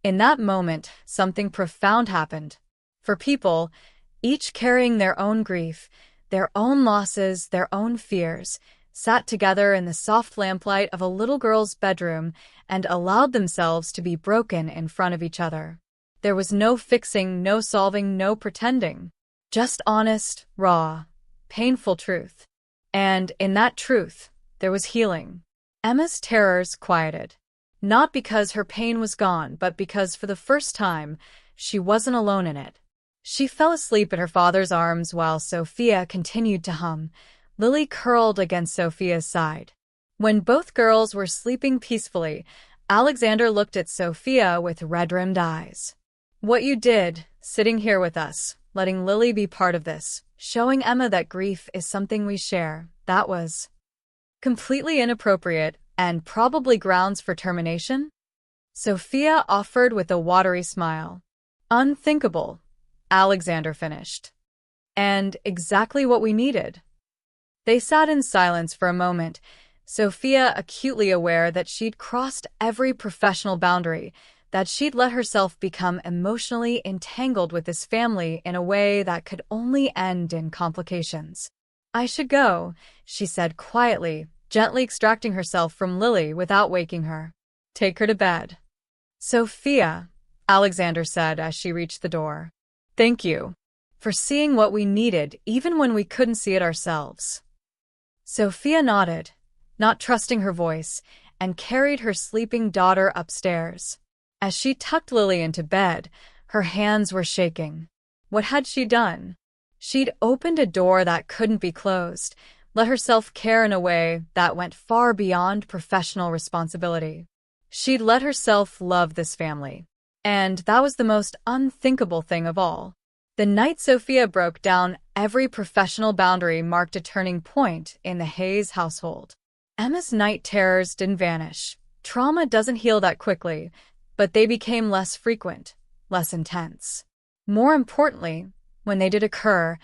In that moment, something profound happened. For people, each carrying their own grief, their own losses, their own fears, sat together in the soft lamplight of a little girl's bedroom and allowed themselves to be broken in front of each other. There was no fixing, no solving, no pretending. Just honest, raw, painful truth. And in that truth, there was healing. Emma's terrors quieted. Not because her pain was gone, but because for the first time, she wasn't alone in it. She fell asleep in her father's arms while Sophia continued to hum, Lily curled against Sophia's side. When both girls were sleeping peacefully, Alexander looked at Sophia with red-rimmed eyes. "What you did, sitting here with us, letting Lily be part of this, showing Emma that grief is something we share, that was completely inappropriate and probably grounds for termination?" Sophia offered with a watery smile. "Unthinkable," Alexander finished. "And exactly what we needed." They sat in silence for a moment, Sophia acutely aware that she'd crossed every professional boundary, that she'd let herself become emotionally entangled with this family in a way that could only end in complications. "I should go," she said quietly, gently extracting herself from Lily without waking her. "Take her to bed." "Sophia," Alexander said as she reached the door. "Thank you for seeing what we needed even when we couldn't see it ourselves." Sophia nodded, not trusting her voice, and carried her sleeping daughter upstairs. As she tucked Lily into bed, her hands were shaking. What had she done? She'd opened a door that couldn't be closed, let herself care in a way that went far beyond professional responsibility. She'd let herself love this family. And that was the most unthinkable thing of all. The night Sophia broke down every professional boundary marked a turning point in the Hayes household. Emma's night terrors didn't vanish. Trauma doesn't heal that quickly, but they became less frequent, less intense. More importantly, when they did occur,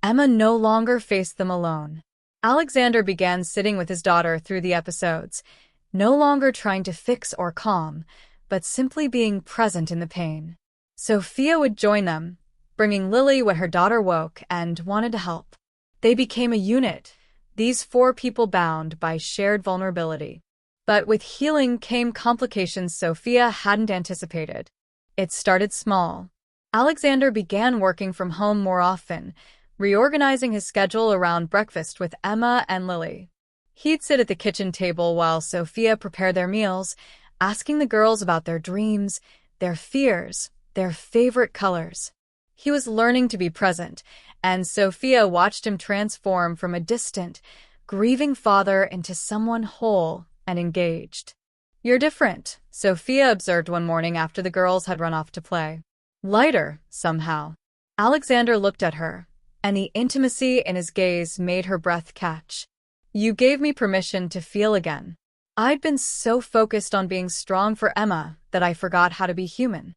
Emma no longer faced them alone. Alexander began sitting with his daughter through the episodes, no longer trying to fix or calm, but simply being present in the pain. Sophia would join them, bringing Lily when her daughter woke and wanted to help. They became a unit, these four people bound by shared vulnerability. But with healing came complications Sophia hadn't anticipated. It started small. Alexander began working from home more often, reorganizing his schedule around breakfast with Emma and Lily. He'd sit at the kitchen table while Sophia prepared their meals, asking the girls about their dreams, their fears, their favorite colors. He was learning to be present, and Sophia watched him transform from a distant, grieving father into someone whole and engaged. "You're different," Sophia observed one morning after the girls had run off to play. Lighter, somehow. Alexander looked at her, and the intimacy in his gaze made her breath catch. "You gave me permission to feel again. I'd been so focused on being strong for Emma that I forgot how to be human."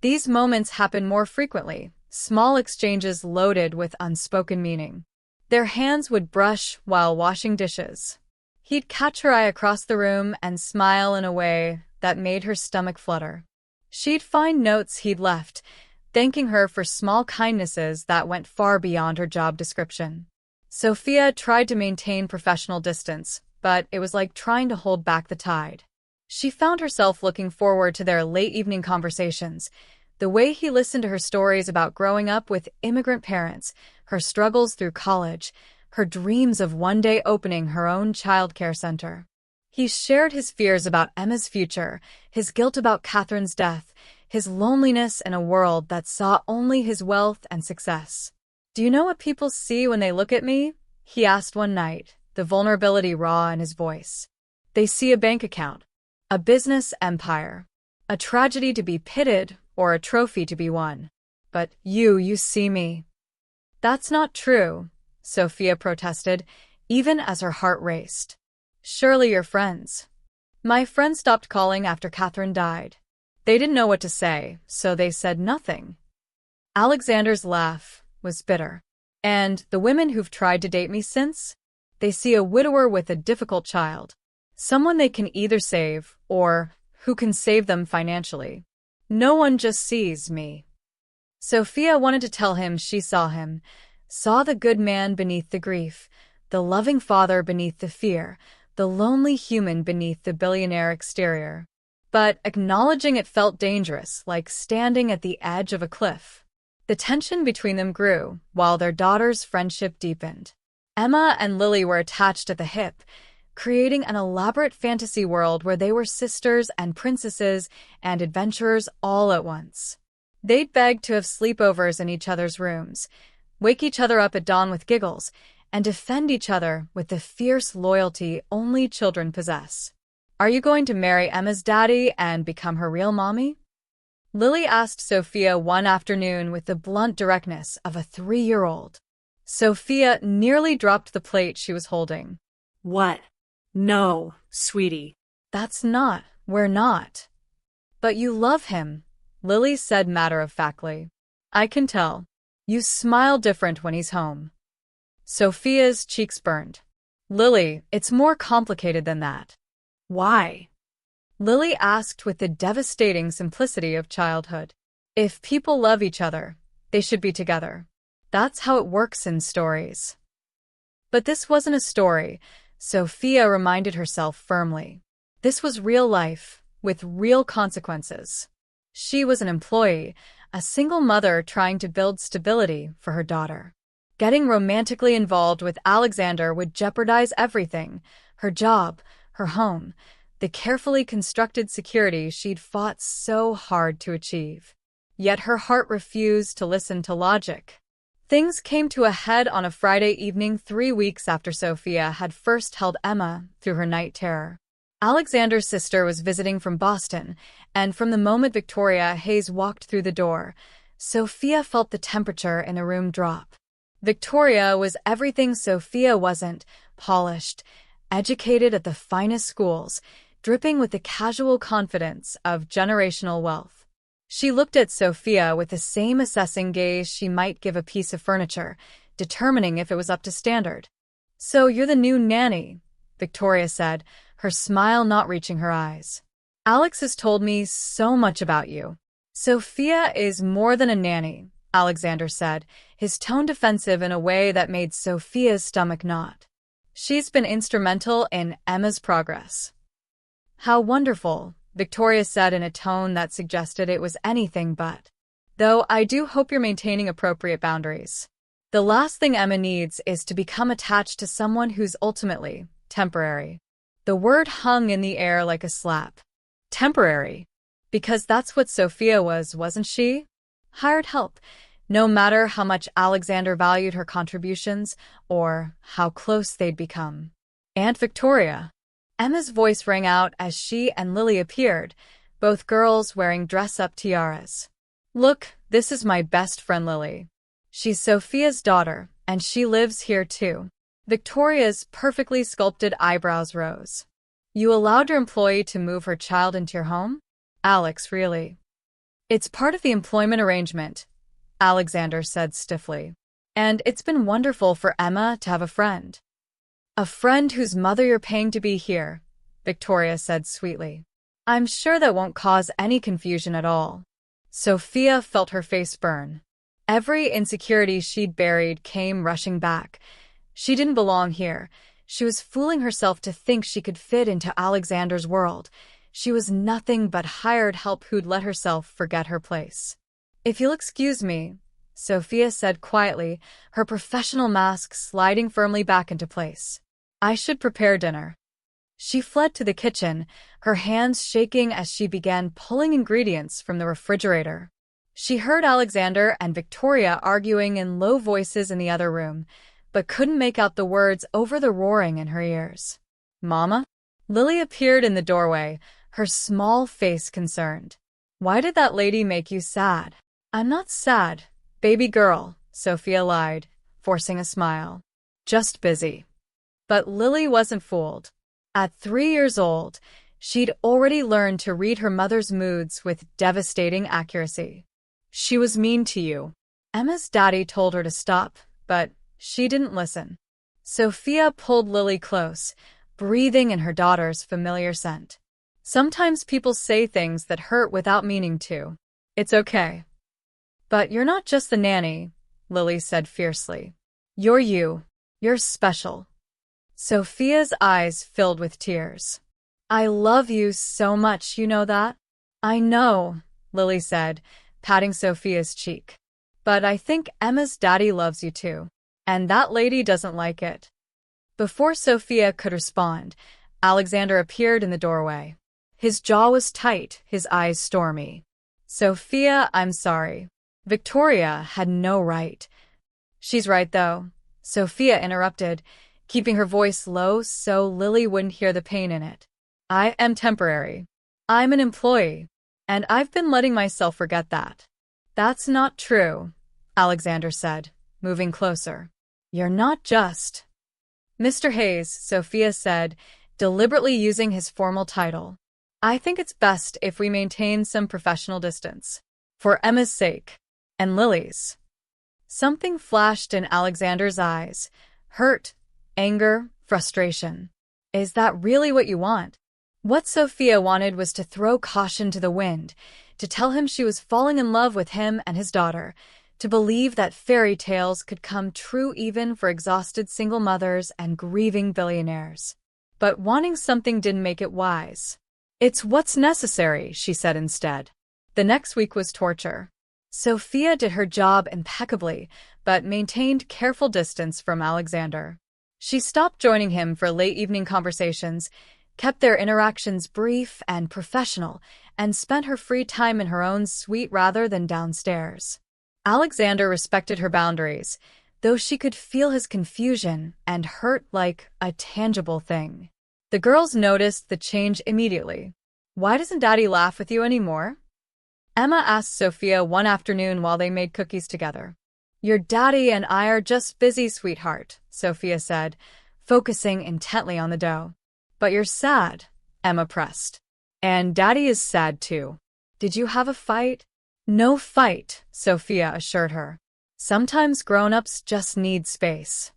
These moments happen more frequently, small exchanges loaded with unspoken meaning. Their hands would brush while washing dishes. He'd catch her eye across the room and smile in a way that made her stomach flutter. She'd find notes he'd left, thanking her for small kindnesses that went far beyond her job description. Sophia tried to maintain professional distance, but it was like trying to hold back the tide. She found herself looking forward to their late evening conversations, the way he listened to her stories about growing up with immigrant parents, her struggles through college, her dreams of one day opening her own childcare center. He shared his fears about Emma's future, his guilt about Catherine's death, his loneliness in a world that saw only his wealth and success. "Do you know what people see when they look at me?" he asked one night, the vulnerability raw in his voice. "They see a bank account, a business empire, a tragedy to be pitted or a trophy to be won. But you see me." "That's not true," Sophia protested, even as her heart raced. "Surely you're friends." "My friends stopped calling after Catherine died. They didn't know what to say, so they said nothing." Alexander's laugh was bitter. "And the women who've tried to date me since? They see a widower with a difficult child. Someone they can either save or who can save them financially. No one just sees me." Sophia wanted to tell him she saw him, saw the good man beneath the grief, the loving father beneath the fear, the lonely human beneath the billionaire exterior. But acknowledging it felt dangerous, like standing at the edge of a cliff. The tension between them grew, while their daughter's friendship deepened. Emma and Lily were attached at the hip, creating an elaborate fantasy world where they were sisters and princesses and adventurers all at once. They'd beg to have sleepovers in each other's rooms, wake each other up at dawn with giggles, and defend each other with the fierce loyalty only children possess. "Are you going to marry Emma's daddy and become her real mommy?" Lily asked Sophia one afternoon with the blunt directness of a 3-year-old. Sophia nearly dropped the plate she was holding. "What? No, sweetie." We're not. "But you love him," Lily said matter-of-factly. "I can tell. You smile different when he's home." Sophia's cheeks burned. "Lily, it's more complicated than that." "Why?" Lily asked with the devastating simplicity of childhood. "If people love each other, they should be together. That's how it works in stories." But this wasn't a story, Sophia reminded herself firmly. This was real life, with real consequences. She was an employee, a single mother trying to build stability for her daughter. Getting romantically involved with Alexander would jeopardize everything: her job, her home, the carefully constructed security she'd fought so hard to achieve. Yet her heart refused to listen to logic. Things came to a head on a Friday evening 3 weeks after Sophia had first held Emma through her night terror. Alexander's sister was visiting from Boston, and from the moment Victoria Hayes walked through the door, Sophia felt the temperature in a room drop. Victoria was everything Sophia wasn't: polished, educated at the finest schools, dripping with the casual confidence of generational wealth. She looked at Sophia with the same assessing gaze she might give a piece of furniture, determining if it was up to standard. "So you're the new nanny," Victoria said, her smile not reaching her eyes. "Alex has told me so much about you." "Sophia is more than a nanny," Alexander said, his tone defensive in a way that made Sophia's stomach knot. "She's been instrumental in Emma's progress." "How wonderful," Victoria said in a tone that suggested it was anything but. "Though I do hope you're maintaining appropriate boundaries. The last thing Emma needs is to become attached to someone who's ultimately temporary." The word hung in the air like a slap. Temporary. Because that's what Sophia was, wasn't she? Hired help, no matter how much Alexander valued her contributions or how close they'd become. "Aunt Victoria." Emma's voice rang out as she and Lily appeared, both girls wearing dress-up tiaras. "Look, this is my best friend Lily. She's Sophia's daughter, and she lives here too." Victoria's perfectly sculpted eyebrows rose. "You allowed your employee to move her child into your home? Alex, really?" "It's part of the employment arrangement," Alexander said stiffly. "And it's been wonderful for Emma to have a friend." "A friend whose mother you're paying to be here," Victoria said sweetly. "I'm sure that won't cause any confusion at all." Sophia felt her face burn. Every insecurity she'd buried came rushing back. She didn't belong here. She was fooling herself to think she could fit into Alexander's world. She was nothing but hired help who'd let herself forget her place. "If you'll excuse me," Sophia said quietly, her professional mask sliding firmly back into place. "I should prepare dinner." She fled to the kitchen, her hands shaking as she began pulling ingredients from the refrigerator. She heard Alexander and Victoria arguing in low voices in the other room, but couldn't make out the words over the roaring in her ears. "Mama?" Lily appeared in the doorway, her small face concerned. "Why did that lady make you sad?" "I'm not sad, baby girl," Sophia lied, forcing a smile. "Just busy." But Lily wasn't fooled. At 3 years old, she'd already learned to read her mother's moods with devastating accuracy. "She was mean to you." Emma's daddy told her to stop, but she didn't listen. Sophia pulled Lily close, breathing in her daughter's familiar scent. "Sometimes people say things that hurt without meaning to. It's okay." "But you're not just the nanny," Lily said fiercely. "You're you. You're special." Sophia's eyes filled with tears. "I love you so much, you know that?" "I know," Lily said, patting Sophia's cheek. "But I think Emma's daddy loves you too. And that lady doesn't like it." Before Sophia could respond, Alexander appeared in the doorway. His jaw was tight, his eyes stormy. "Sophia, I'm sorry. Victoria had no right." "She's right, though," Sophia interrupted, keeping her voice low so Lily wouldn't hear the pain in it. "I am temporary. I'm an employee, and I've been letting myself forget that." "That's not true," Alexander said, moving closer. "You're not just Mr. Hayes," Sophia said, deliberately using his formal title. "I think it's best if we maintain some professional distance. For Emma's sake. And Lily's." Something flashed in Alexander's eyes. Hurt, anger, frustration. "Is that really what you want?" What Sophia wanted was to throw caution to the wind, to tell him she was falling in love with him and his daughter, to believe that fairy tales could come true even for exhausted single mothers and grieving billionaires. But wanting something didn't make it wise. "It's what's necessary," she said instead. The next week was torture. Sophia did her job impeccably, but maintained careful distance from Alexander. She stopped joining him for late evening conversations, kept their interactions brief and professional, and spent her free time in her own suite rather than downstairs. Alexander respected her boundaries, though she could feel his confusion and hurt like a tangible thing. The girls noticed the change immediately. "Why doesn't Daddy laugh with you anymore?" Emma asked Sophia one afternoon while they made cookies together. "Your daddy and I are just busy, sweetheart," Sophia said, focusing intently on the dough. "But you're sad," Emma pressed. "And Daddy is sad too. Did you have a fight?" "No fight," Sophia assured her. "Sometimes grown-ups just need space."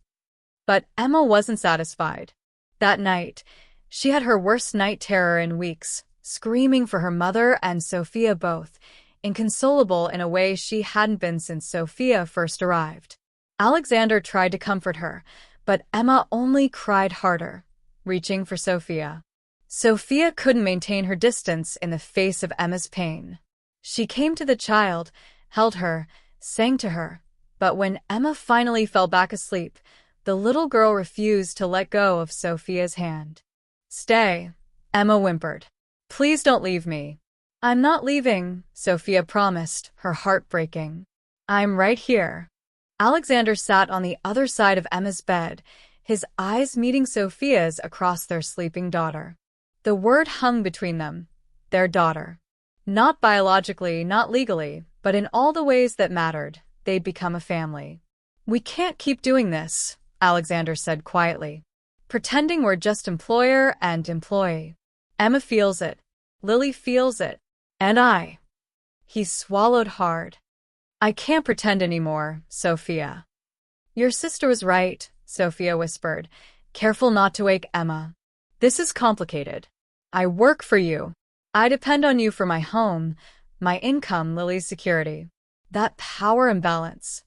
But Emma wasn't satisfied. That night, she had her worst night terror in weeks, screaming for her mother and Sophia both, inconsolable in a way she hadn't been since Sophia first arrived. Alexander tried to comfort her, but Emma only cried harder, reaching for Sophia. Sophia couldn't maintain her distance in the face of Emma's pain. She came to the child, held her, sang to her, but when Emma finally fell back asleep, the little girl refused to let go of Sophia's hand. "Stay," Emma whimpered. "Please don't leave me." "I'm not leaving," Sophia promised, her heart breaking. "I'm right here." Alexander sat on the other side of Emma's bed, his eyes meeting Sophia's across their sleeping daughter. The word hung between them, their daughter. Not biologically, not legally, but in all the ways that mattered, they'd become a family. "We can't keep doing this," Alexander said quietly. "Pretending we're just employer and employee. Emma feels it. Lily feels it. And I." He swallowed hard. "I can't pretend anymore, Sophia." "Your sister was right," Sophia whispered, careful not to wake Emma. "This is complicated. I work for you. I depend on you for my home, my income, Lily's security. That power imbalance."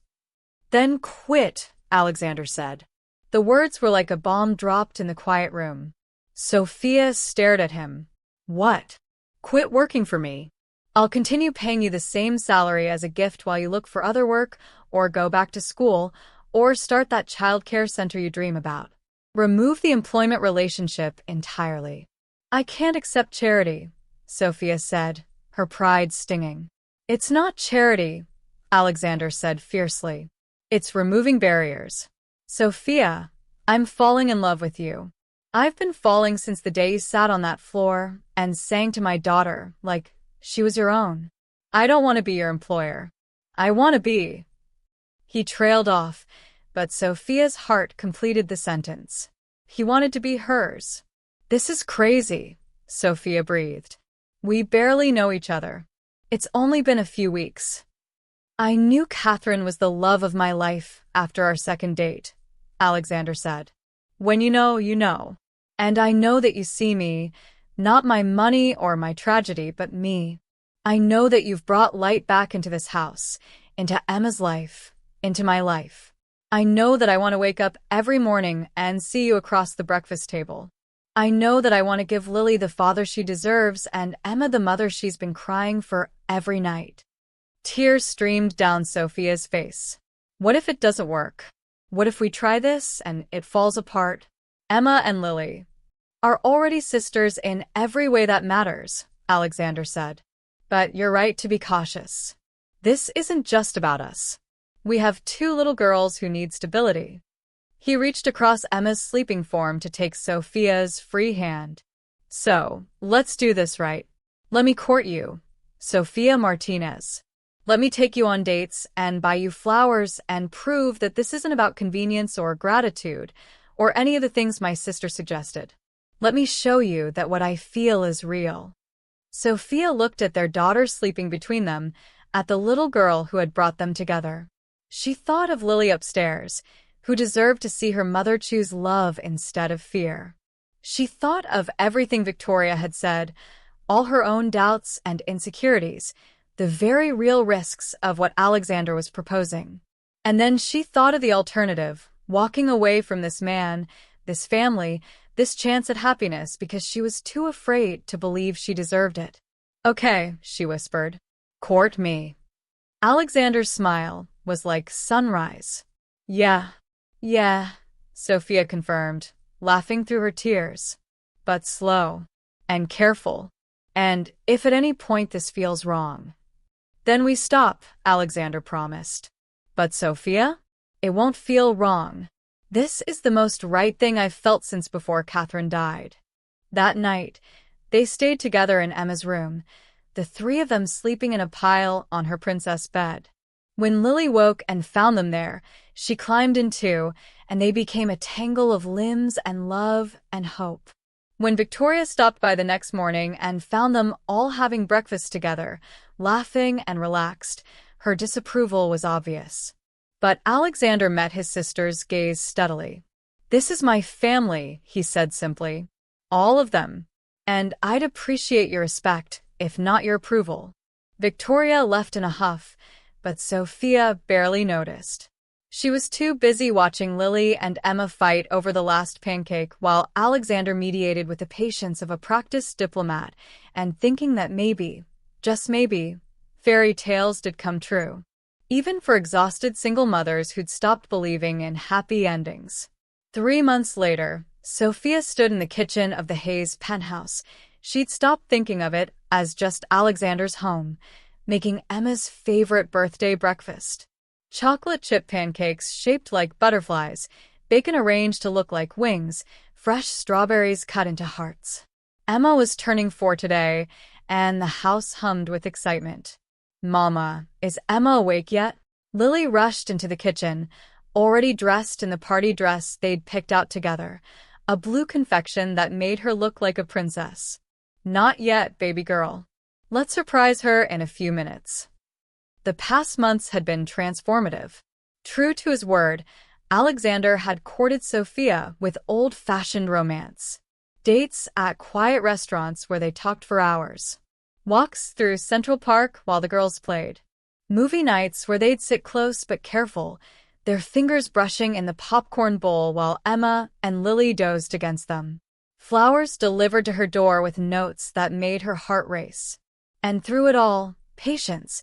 "Then quit," Alexander said. The words were like a bomb dropped in the quiet room. Sophia stared at him. "What?" "Quit working for me. I'll continue paying you the same salary as a gift while you look for other work, or go back to school, or start that childcare center you dream about. Remove the employment relationship entirely." "I can't accept charity," Sophia said, her pride stinging. "It's not charity," Alexander said fiercely. "It's removing barriers. Sophia, I'm falling in love with you. I've been falling since the day you sat on that floor and sang to my daughter like she was your own. I don't want to be your employer. I want to be." He trailed off, but Sophia's heart completed the sentence. He wanted to be hers. "This is crazy," Sophia breathed. "We barely know each other. It's only been a few weeks." "I knew Catherine was the love of my life after our second date," Alexander said. "When you know, you know. And I know that you see me, not my money or my tragedy, but me. I know that you've brought light back into this house, into Emma's life, into my life. I know that I want to wake up every morning and see you across the breakfast table. I know that I want to give Lily the father she deserves and Emma the mother she's been crying for every night." Tears streamed down Sophia's face. "What if it doesn't work? What if we try this and it falls apart? Emma and Lily are already sisters in every way that matters," Alexander said. "But you're right to be cautious. This isn't just about us. We have two little girls who need stability." He reached across Emma's sleeping form to take Sophia's free hand. "So, let's do this right. Let me court you, Sophia Martinez. Let me take you on dates and buy you flowers and prove that this isn't about convenience or gratitude or any of the things my sister suggested. Let me show you that what I feel is real." Sophia looked at their daughter sleeping between them, at the little girl who had brought them together. She thought of Lily upstairs, who deserved to see her mother choose love instead of fear. She thought of everything Victoria had said, all her own doubts and insecurities, the very real risks of what Alexander was proposing. And then she thought of the alternative, walking away from this man, this family, this chance at happiness because she was too afraid to believe she deserved it. "Okay," she whispered. "Court me." Alexander's smile was like sunrise. Yeah, Sophia confirmed, laughing through her tears. "But slow. And careful. And if at any point this feels wrong, Then we stop, Alexander promised. But Sophia? It won't feel wrong. This is the most right thing I've felt since before Catherine died. That night, they stayed together in Emma's room, the three of them sleeping in a pile on her princess bed. When Lily woke and found them there, she climbed in too, and they became a tangle of limbs and love and hope. When Victoria stopped by the next morning and found them all having breakfast together, laughing and relaxed, her disapproval was obvious. But Alexander met his sister's gaze steadily. "This is my family," he said simply. "All of them. And I'd appreciate your respect, if not your approval." Victoria left in a huff, but Sophia barely noticed. She was too busy watching Lily and Emma fight over the last pancake while Alexander mediated with the patience of a practiced diplomat and thinking that maybe, just maybe, fairy tales did come true. Even for exhausted single mothers who'd stopped believing in happy endings. 3 months later, Sophia stood in the kitchen of the Hayes penthouse. She'd stopped thinking of it as just Alexander's home, making Emma's favorite birthday breakfast. Chocolate chip pancakes shaped like butterflies, bacon arranged to look like wings, fresh strawberries cut into hearts. Emma was turning 4 today, and the house hummed with excitement. "Mama, is Emma awake yet?" Lily rushed into the kitchen, already dressed in the party dress they'd picked out together, a blue confection that made her look like a princess. "Not yet, baby girl. Let's surprise her in a few minutes." The past months had been transformative. True to his word, Alexander had courted Sophia with old-fashioned romance. Dates at quiet restaurants where they talked for hours. Walks through Central Park while the girls played. Movie nights where they'd sit close but careful, their fingers brushing in the popcorn bowl while Emma and Lily dozed against them. Flowers delivered to her door with notes that made her heart race. And through it all, patience,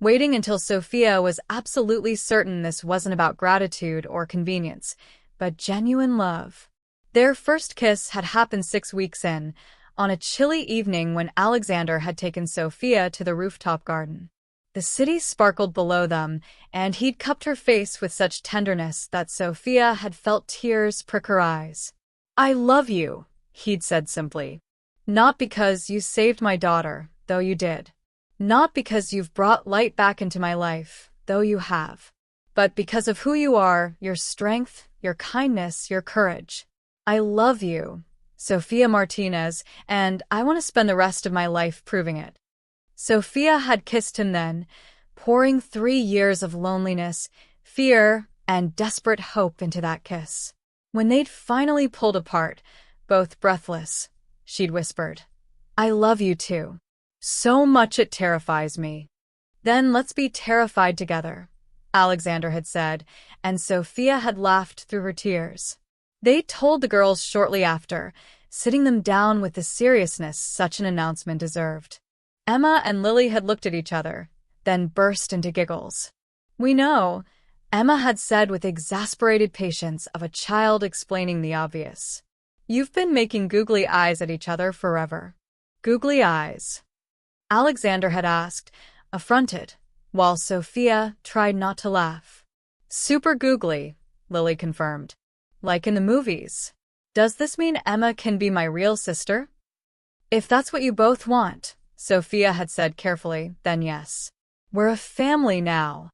waiting until Sophia was absolutely certain this wasn't about gratitude or convenience, but genuine love. Their first kiss had happened 6 weeks in, on a chilly evening when Alexander had taken Sophia to the rooftop garden. The city sparkled below them, and he'd cupped her face with such tenderness that Sophia had felt tears prick her eyes. "I love you," he'd said simply. "Not because you saved my daughter, though you did. Not because you've brought light back into my life, though you have. But because of who you are, your strength, your kindness, your courage. I love you, Sophia Martinez, and I want to spend the rest of my life proving it." Sophia had kissed him then, pouring 3 years of loneliness, fear, and desperate hope into that kiss. When they'd finally pulled apart, both breathless, she'd whispered, "I love you too. So much it terrifies me." "Then let's be terrified together," Alexander had said, and Sophia had laughed through her tears. They told the girls shortly after, sitting them down with the seriousness such an announcement deserved. Emma and Lily had looked at each other, then burst into giggles. "We know," Emma had said with exasperated patience of a child explaining the obvious. "You've been making googly eyes at each other forever." "Googly eyes?" Alexander had asked, affronted, while Sophia tried not to laugh. "Super googly," Lily confirmed. "Like in the movies. Does this mean Emma can be my real sister?" "If that's what you both want," Sophia had said carefully, "then yes. We're a family now."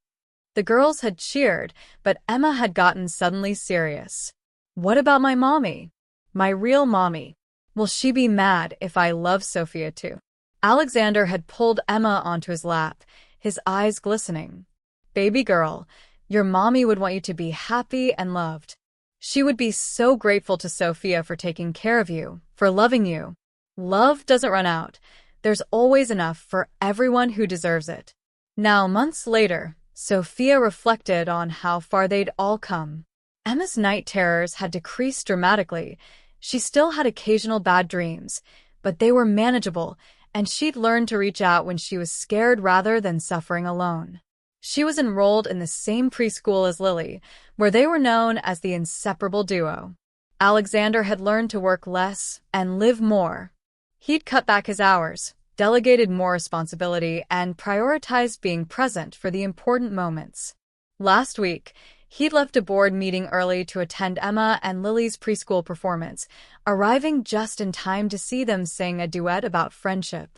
The girls had cheered, but Emma had gotten suddenly serious. "What about my mommy? My real mommy? Will she be mad if I love Sophia too?" Alexander had pulled Emma onto his lap, his eyes glistening. "Baby girl, your mommy would want you to be happy and loved. She would be so grateful to Sophia for taking care of you, for loving you. Love doesn't run out. There's always enough for everyone who deserves it." Now, months later, Sophia reflected on how far they'd all come. Emma's night terrors had decreased dramatically. She still had occasional bad dreams, but they were manageable, and she'd learned to reach out when she was scared rather than suffering alone. She was enrolled in the same preschool as Lily, where they were known as the inseparable duo. Alexander had learned to work less and live more. He'd cut back his hours, delegated more responsibility, and prioritized being present for the important moments. Last week, he'd left a board meeting early to attend Emma and Lily's preschool performance, arriving just in time to see them sing a duet about friendship.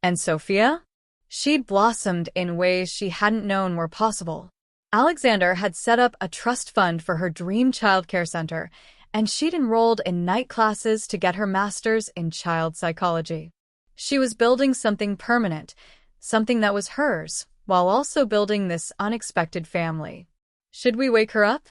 And Sophia? She'd blossomed in ways she hadn't known were possible. Alexander had set up a trust fund for her dream childcare center, and she'd enrolled in night classes to get her master's in child psychology. She was building something permanent, something that was hers, while also building this unexpected family. Should we wake her up?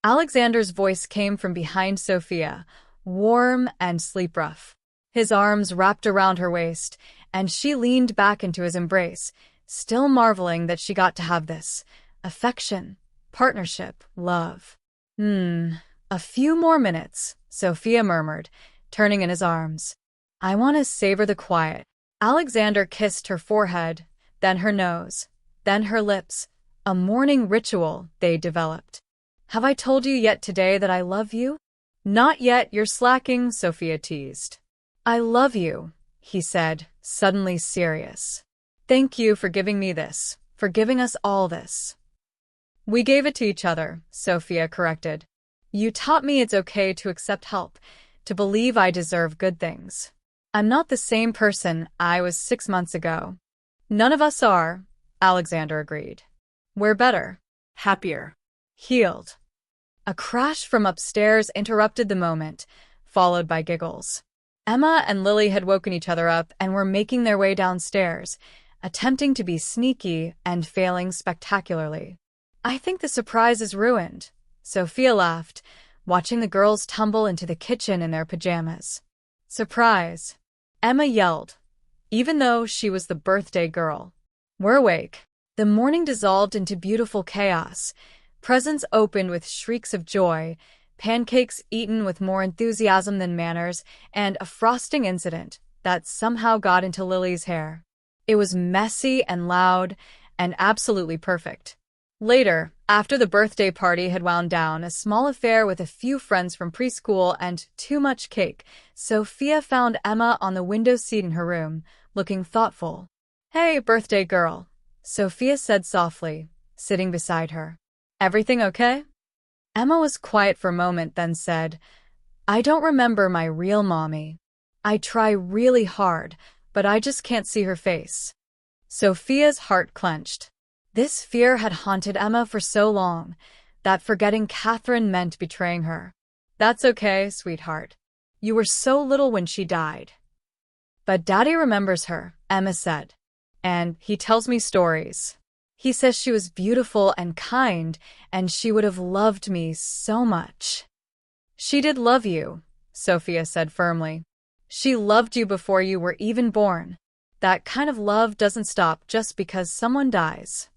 Alexander's voice came from behind Sophia, warm and sleep-rough. His arms wrapped around her waist, and she leaned back into his embrace, still marveling that she got to have this. Affection, partnership, love. A few more minutes, Sophia murmured, turning in his arms. I want to savor the quiet. Alexander kissed her forehead, then her nose, then her lips, a morning ritual they developed. Have I told you yet today that I love you? Not yet, you're slacking, Sophia teased. I love you, he said, suddenly serious. Thank you for giving me this, for giving us all this. We gave it to each other, Sophia corrected. You taught me it's okay to accept help, to believe I deserve good things. I'm not the same person I was 6 months ago. None of us are, Alexander agreed. We're better. Happier. Healed. A crash from upstairs interrupted the moment, followed by giggles. Emma and Lily had woken each other up and were making their way downstairs, attempting to be sneaky and failing spectacularly. I think the surprise is ruined, Sophia laughed, watching the girls tumble into the kitchen in their pajamas. Surprise, Emma yelled, even though she was the birthday girl. We're awake. The morning dissolved into beautiful chaos. Presents opened with shrieks of joy, pancakes eaten with more enthusiasm than manners, and a frosting incident that somehow got into Lily's hair. It was messy and loud and absolutely perfect. Later, after the birthday party had wound down, a small affair with a few friends from preschool and too much cake, Sophia found Emma on the window seat in her room, looking thoughtful. Hey, birthday girl, Sophia said softly, sitting beside her. Everything okay? Emma was quiet for a moment, then said, I don't remember my real mommy. I try really hard, but I just can't see her face. Sophia's heart clenched. This fear had haunted Emma for so long that forgetting Catherine meant betraying her. That's okay, sweetheart. You were so little when she died. But Daddy remembers her, Emma said. And he tells me stories. He says she was beautiful and kind, and she would have loved me so much. She did love you, Sophia said firmly. She loved you before you were even born. That kind of love doesn't stop just because someone dies.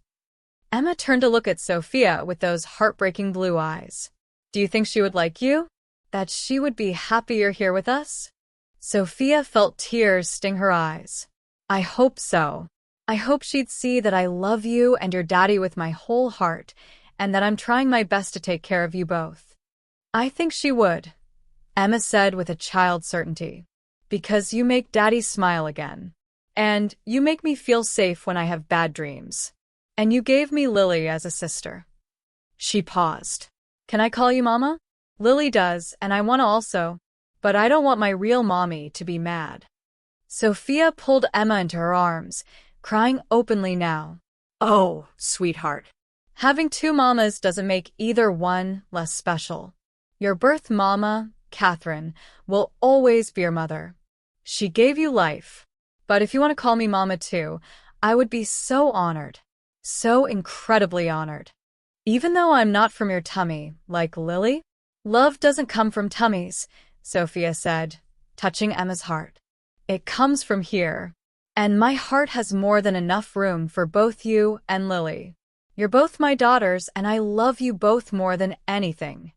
Emma turned to look at Sophia with those heartbreaking blue eyes. Do you think she would like you? That she would be happy you're here with us? Sophia felt tears sting her eyes. I hope so. I hope she'd see that I love you and your daddy with my whole heart, and that I'm trying my best to take care of you both. I think she would, Emma said with a child's certainty. Because you make Daddy smile again. And you make me feel safe when I have bad dreams. And you gave me Lily as a sister. She paused. Can I call you Mama? Lily does, and I want to also. But I don't want my real mommy to be mad. Sophia pulled Emma into her arms, crying openly now. Oh, sweetheart. Having two mamas doesn't make either one less special. Your birth mama, Catherine, will always be your mother. She gave you life. But if you want to call me Mama too, I would be so honored. So incredibly honored. Even though I'm not from your tummy, like Lily? Love doesn't come from tummies, Sophia said, touching Emma's heart. It comes from here. And my heart has more than enough room for both you and Lily. You're both my daughters, and I love you both more than anything.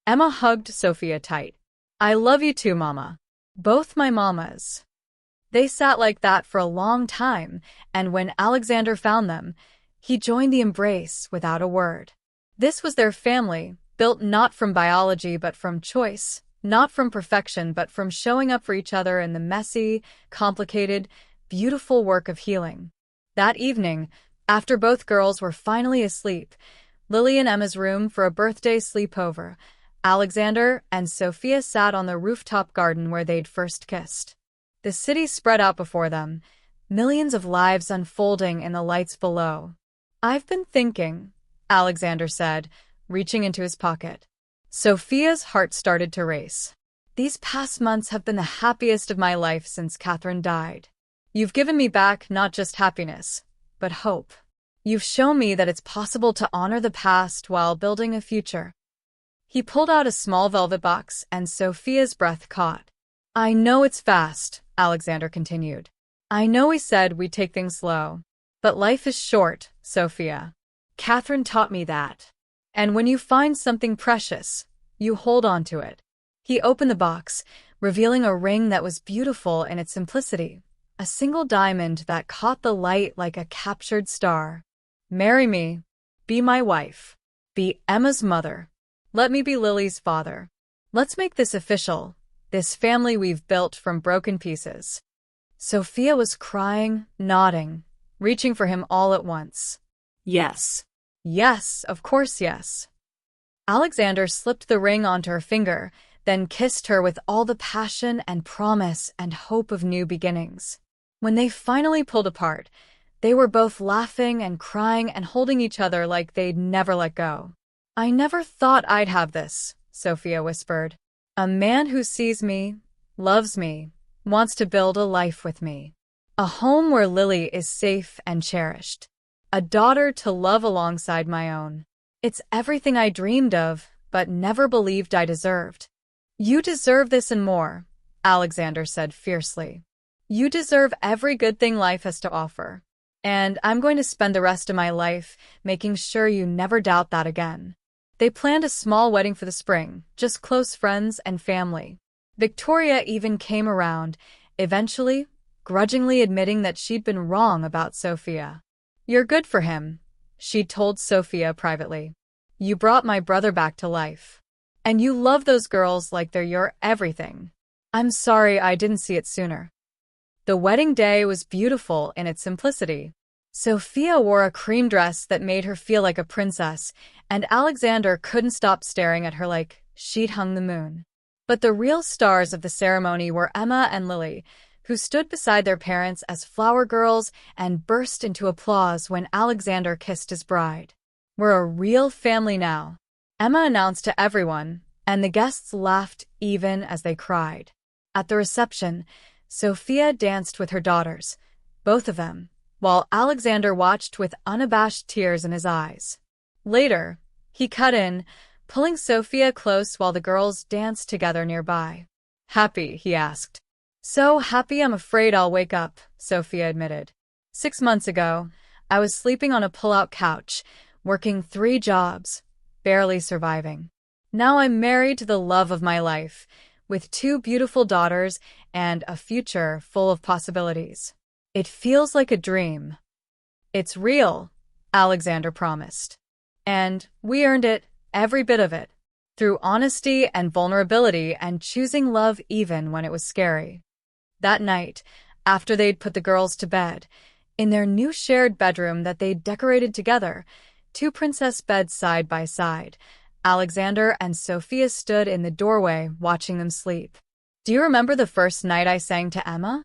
Emma hugged Sophia tight. I love you too, Mama. Both my mamas. They sat like that for a long time, and when Alexander found them, he joined the embrace without a word. This was their family, built not from biology but from choice, not from perfection but from showing up for each other in the messy, complicated, beautiful work of healing. That evening, after both girls were finally asleep, Lily in Emma's room for a birthday sleepover, Alexander and Sophia sat on the rooftop garden where they'd first kissed. The city spread out before them, millions of lives unfolding in the lights below. "I've been thinking," Alexander said, reaching into his pocket. Sophia's heart started to race. "These past months have been the happiest of my life since Catherine died. You've given me back not just happiness, but hope. You've shown me that it's possible to honor the past while building a future." He pulled out a small velvet box, and Sophia's breath caught. "I know it's fast," Alexander continued. "I know we said we'd take things slow. But life is short, Sophia. Catherine taught me that. And when you find something precious, you hold on to it." He opened the box, revealing a ring that was beautiful in its simplicity, a single diamond that caught the light like a captured star. "Marry me. Be my wife. Be Emma's mother. Let me be Lily's father. Let's make this official, this family we've built from broken pieces." Sophia was crying, nodding, reaching for him all at once. Yes. "Yes, of course yes." Alexander slipped the ring onto her finger, then kissed her with all the passion and promise and hope of new beginnings. When they finally pulled apart, they were both laughing and crying and holding each other like they'd never let go. "I never thought I'd have this," Sophia whispered. "A man who sees me, loves me, wants to build a life with me. A home where Lily is safe and cherished. A daughter to love alongside my own. It's everything I dreamed of, but never believed I deserved." "You deserve this and more," Alexander said fiercely. "You deserve every good thing life has to offer. And I'm going to spend the rest of my life making sure you never doubt that again." They planned a small wedding for the spring, just close friends and family. Victoria even came around, eventually, grudgingly admitting that she'd been wrong about Sophia. "You're good for him," she told Sophia privately. "You brought my brother back to life. And you love those girls like they're your everything. I'm sorry I didn't see it sooner." The wedding day was beautiful in its simplicity. Sophia wore a cream dress that made her feel like a princess, and Alexander couldn't stop staring at her like she'd hung the moon. But the real stars of the ceremony were Emma and Lily, who stood beside their parents as flower girls and burst into applause when Alexander kissed his bride. "We're a real family now," Emma announced to everyone, and the guests laughed even as they cried. At the reception, Sophia danced with her daughters, both of them, while Alexander watched with unabashed tears in his eyes. Later, he cut in, pulling Sophia close while the girls danced together nearby. "Happy?" he asked. "So happy I'm afraid I'll wake up," Sophia admitted. 6 months ago, I was sleeping on a pull-out couch, working 3 jobs, barely surviving. Now I'm married to the love of my life, with 2 beautiful daughters and a future full of possibilities. It feels like a dream." "It's real," Alexander promised. "And we earned it, every bit of it, through honesty and vulnerability and choosing love even when it was scary." That night, after they'd put the girls to bed, in their new shared bedroom that they'd decorated together, 2 princess beds side by side, Alexander and Sophia stood in the doorway watching them sleep. "Do you remember the first night I sang to Emma?"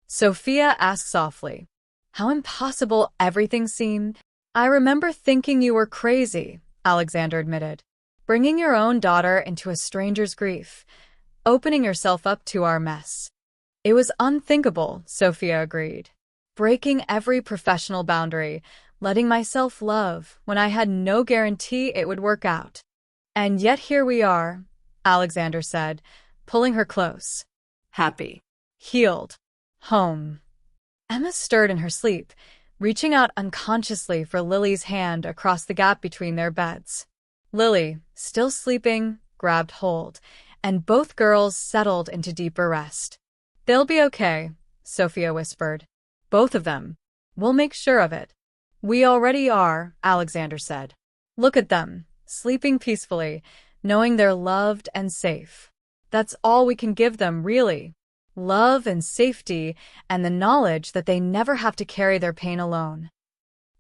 Sophia asked softly. "How impossible everything seemed." "I remember thinking you were crazy," Alexander admitted. "Bringing your own daughter into a stranger's grief, opening yourself up to our mess." "It was unthinkable," Sophia agreed. "Breaking every professional boundary, letting myself love when I had no guarantee it would work out. And yet here we are," Alexander said, pulling her close. "Happy. Healed. Home." Emma stirred in her sleep, reaching out unconsciously for Lily's hand across the gap between their beds. Lily, still sleeping, grabbed hold, and both girls settled into deeper rest. "They'll be okay," Sophia whispered. "Both of them. We'll make sure of it." "We already are," Alexander said. "Look at them, sleeping peacefully, knowing they're loved and safe. That's all we can give them, really." love and safety, and the knowledge that they never have to carry their pain alone.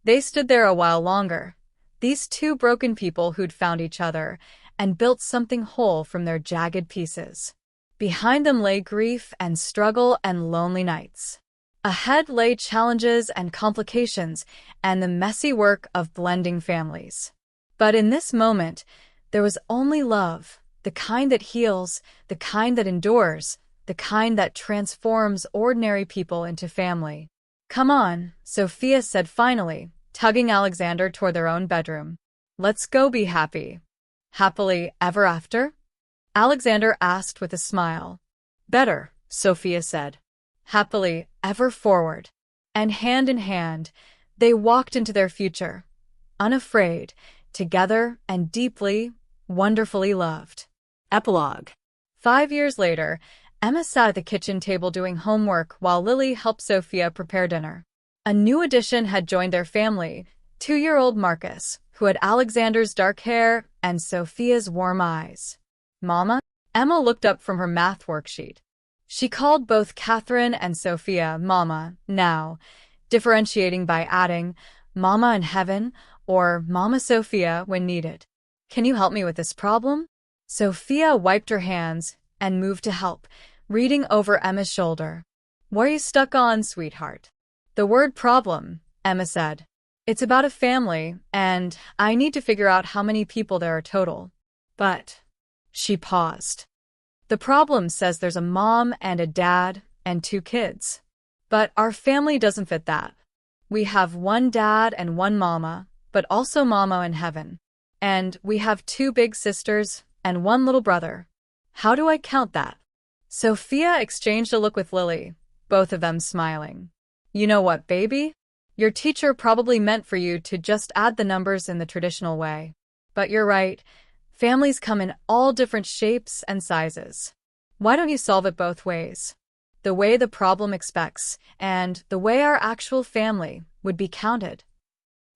They stood there a while longer, these two broken people who'd found each other and built something whole from their jagged pieces. Behind them lay grief and struggle and lonely nights. Ahead lay challenges and complications and the messy work of blending families. But in this moment, there was only love, the kind that heals, the kind that endures, the kind that transforms ordinary people into family. "Come on," Sophia said finally, tugging Alexander toward their own bedroom. "Let's go be happy." "Happily ever after?" Alexander asked with a smile. Better, Sophia said. "Happily ever forward." And hand in hand, they walked into their future, unafraid, together and deeply, wonderfully loved. Epilogue. 5 years later, Emma sat at the kitchen table doing homework while Lily helped Sophia prepare dinner. A new addition had joined their family, 2-year-old Marcus, who had Alexander's dark hair and Sophia's warm eyes. "Mama?" Emma looked up from her math worksheet. She called both Catherine and Sophia Mama now, differentiating by adding Mama in heaven or Mama Sophia when needed. "Can you help me with this problem?" Sophia wiped her hands and moved to help, reading over Emma's shoulder. "What are you stuck on, sweetheart?" "The word problem," Emma said. "It's about a family, and I need to figure out how many people there are total." "But..." She paused. "The problem says there's a mom and a dad and 2 kids. But our family doesn't fit that. We have 1 dad and 1 mama, but also mama in heaven. And we have 2 big sisters and 1 little brother. How do I count that?" Sophia exchanged a look with Lily, both of them smiling. "You know what, baby? Your teacher probably meant for you to just add the numbers in the traditional way. But you're right. Families come in all different shapes and sizes. Why don't you solve it both ways? The way the problem expects, and the way our actual family would be counted."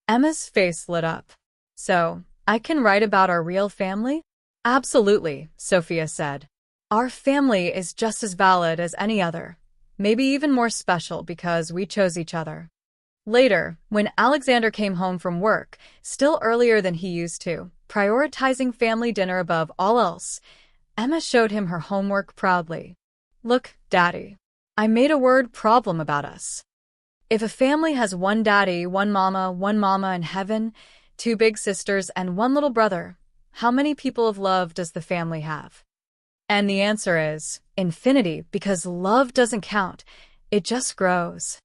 Emma's face lit up. "So, I can write about our real family?" "Absolutely," Sophia said. "Our family is just as valid as any other, maybe even more special because we chose each other." Later, when Alexander came home from work, still earlier than he used to, prioritizing family dinner above all else, Emma showed him her homework proudly. "Look, Daddy, I made a word problem about us. If a family has 1 daddy, 1 mama in heaven, 2 big sisters, and 1 little brother, how many people of love does the family have?" And the answer is infinity, because love doesn't count, it just grows.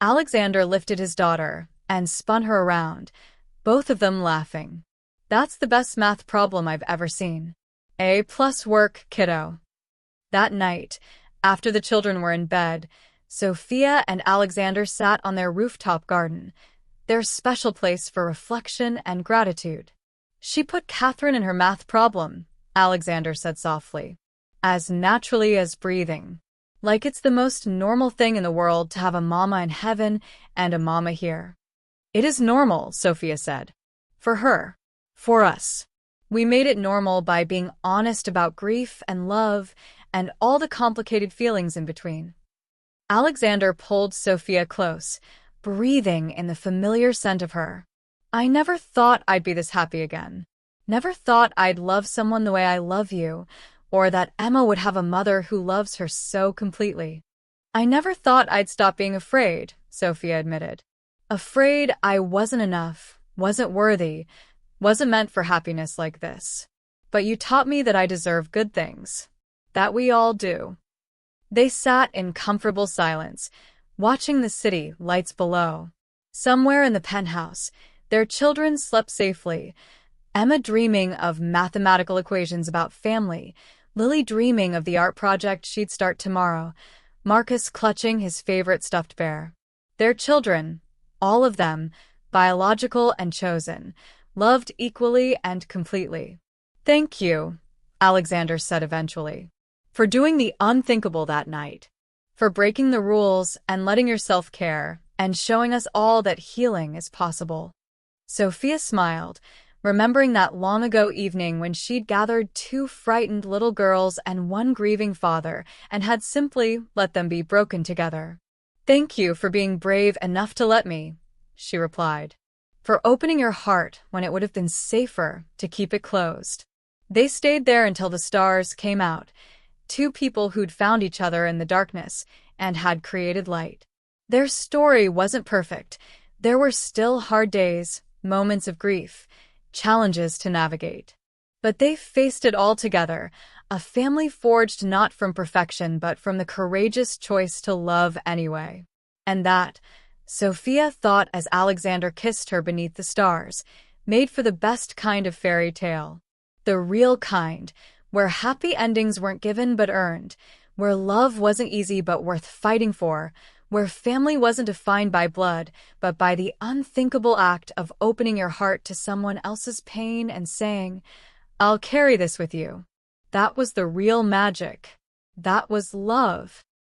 Alexander lifted his daughter and spun her around, both of them laughing. "That's the best math problem I've ever seen. A+ work, kiddo." That night, after the children were in bed, Sophia and Alexander sat on their rooftop garden, their special place for reflection and gratitude. "She put Catherine in her math problem," Alexander said softly, "as naturally as breathing. Like it's the most normal thing in the world to have a mama in heaven and a mama here." "It is normal," Sophia said. "For her. For us. We made it normal by being honest about grief and love and all the complicated feelings in between." Alexander pulled Sophia close, breathing in the familiar scent of her. "I never thought I'd be this happy again. Never thought I'd love someone the way I love you, or that Emma would have a mother who loves her so completely. I never thought I'd stop being afraid," Sophia admitted. "Afraid I wasn't enough, wasn't worthy, wasn't meant for happiness like this. But you taught me that I deserve good things. That we all do." They sat in comfortable silence, watching the city lights below. Somewhere in the penthouse, their children slept safely, Emma dreaming of mathematical equations about family, Lily dreaming of the art project she'd start tomorrow, Marcus clutching his favorite stuffed bear. Their children, all of them, biological and chosen, loved equally and completely. "Thank you," Alexander said eventually, "for doing the unthinkable that night, for breaking the rules and letting yourself care, and showing us all that healing is possible." Sophia smiled, remembering that long-ago evening when she'd gathered two frightened little girls and one grieving father and had simply let them be broken together. "Thank you for being brave enough to let me," she replied. "For opening your heart when it would have been safer to keep it closed." They stayed there until the stars came out, two people who'd found each other in the darkness and had created light. Their story wasn't perfect. There were still hard days, moments of grief, challenges to navigate. But they faced it all together, a family forged not from perfection but from the courageous choice to love anyway. And that, Sophia thought as Alexander kissed her beneath the stars, made for the best kind of fairy tale. The real kind, where happy endings weren't given but earned, where love wasn't easy but worth fighting for, where family wasn't defined by blood, but by the unthinkable act of opening your heart to someone else's pain and saying, "I'll carry this with you." That was the real magic. That was love.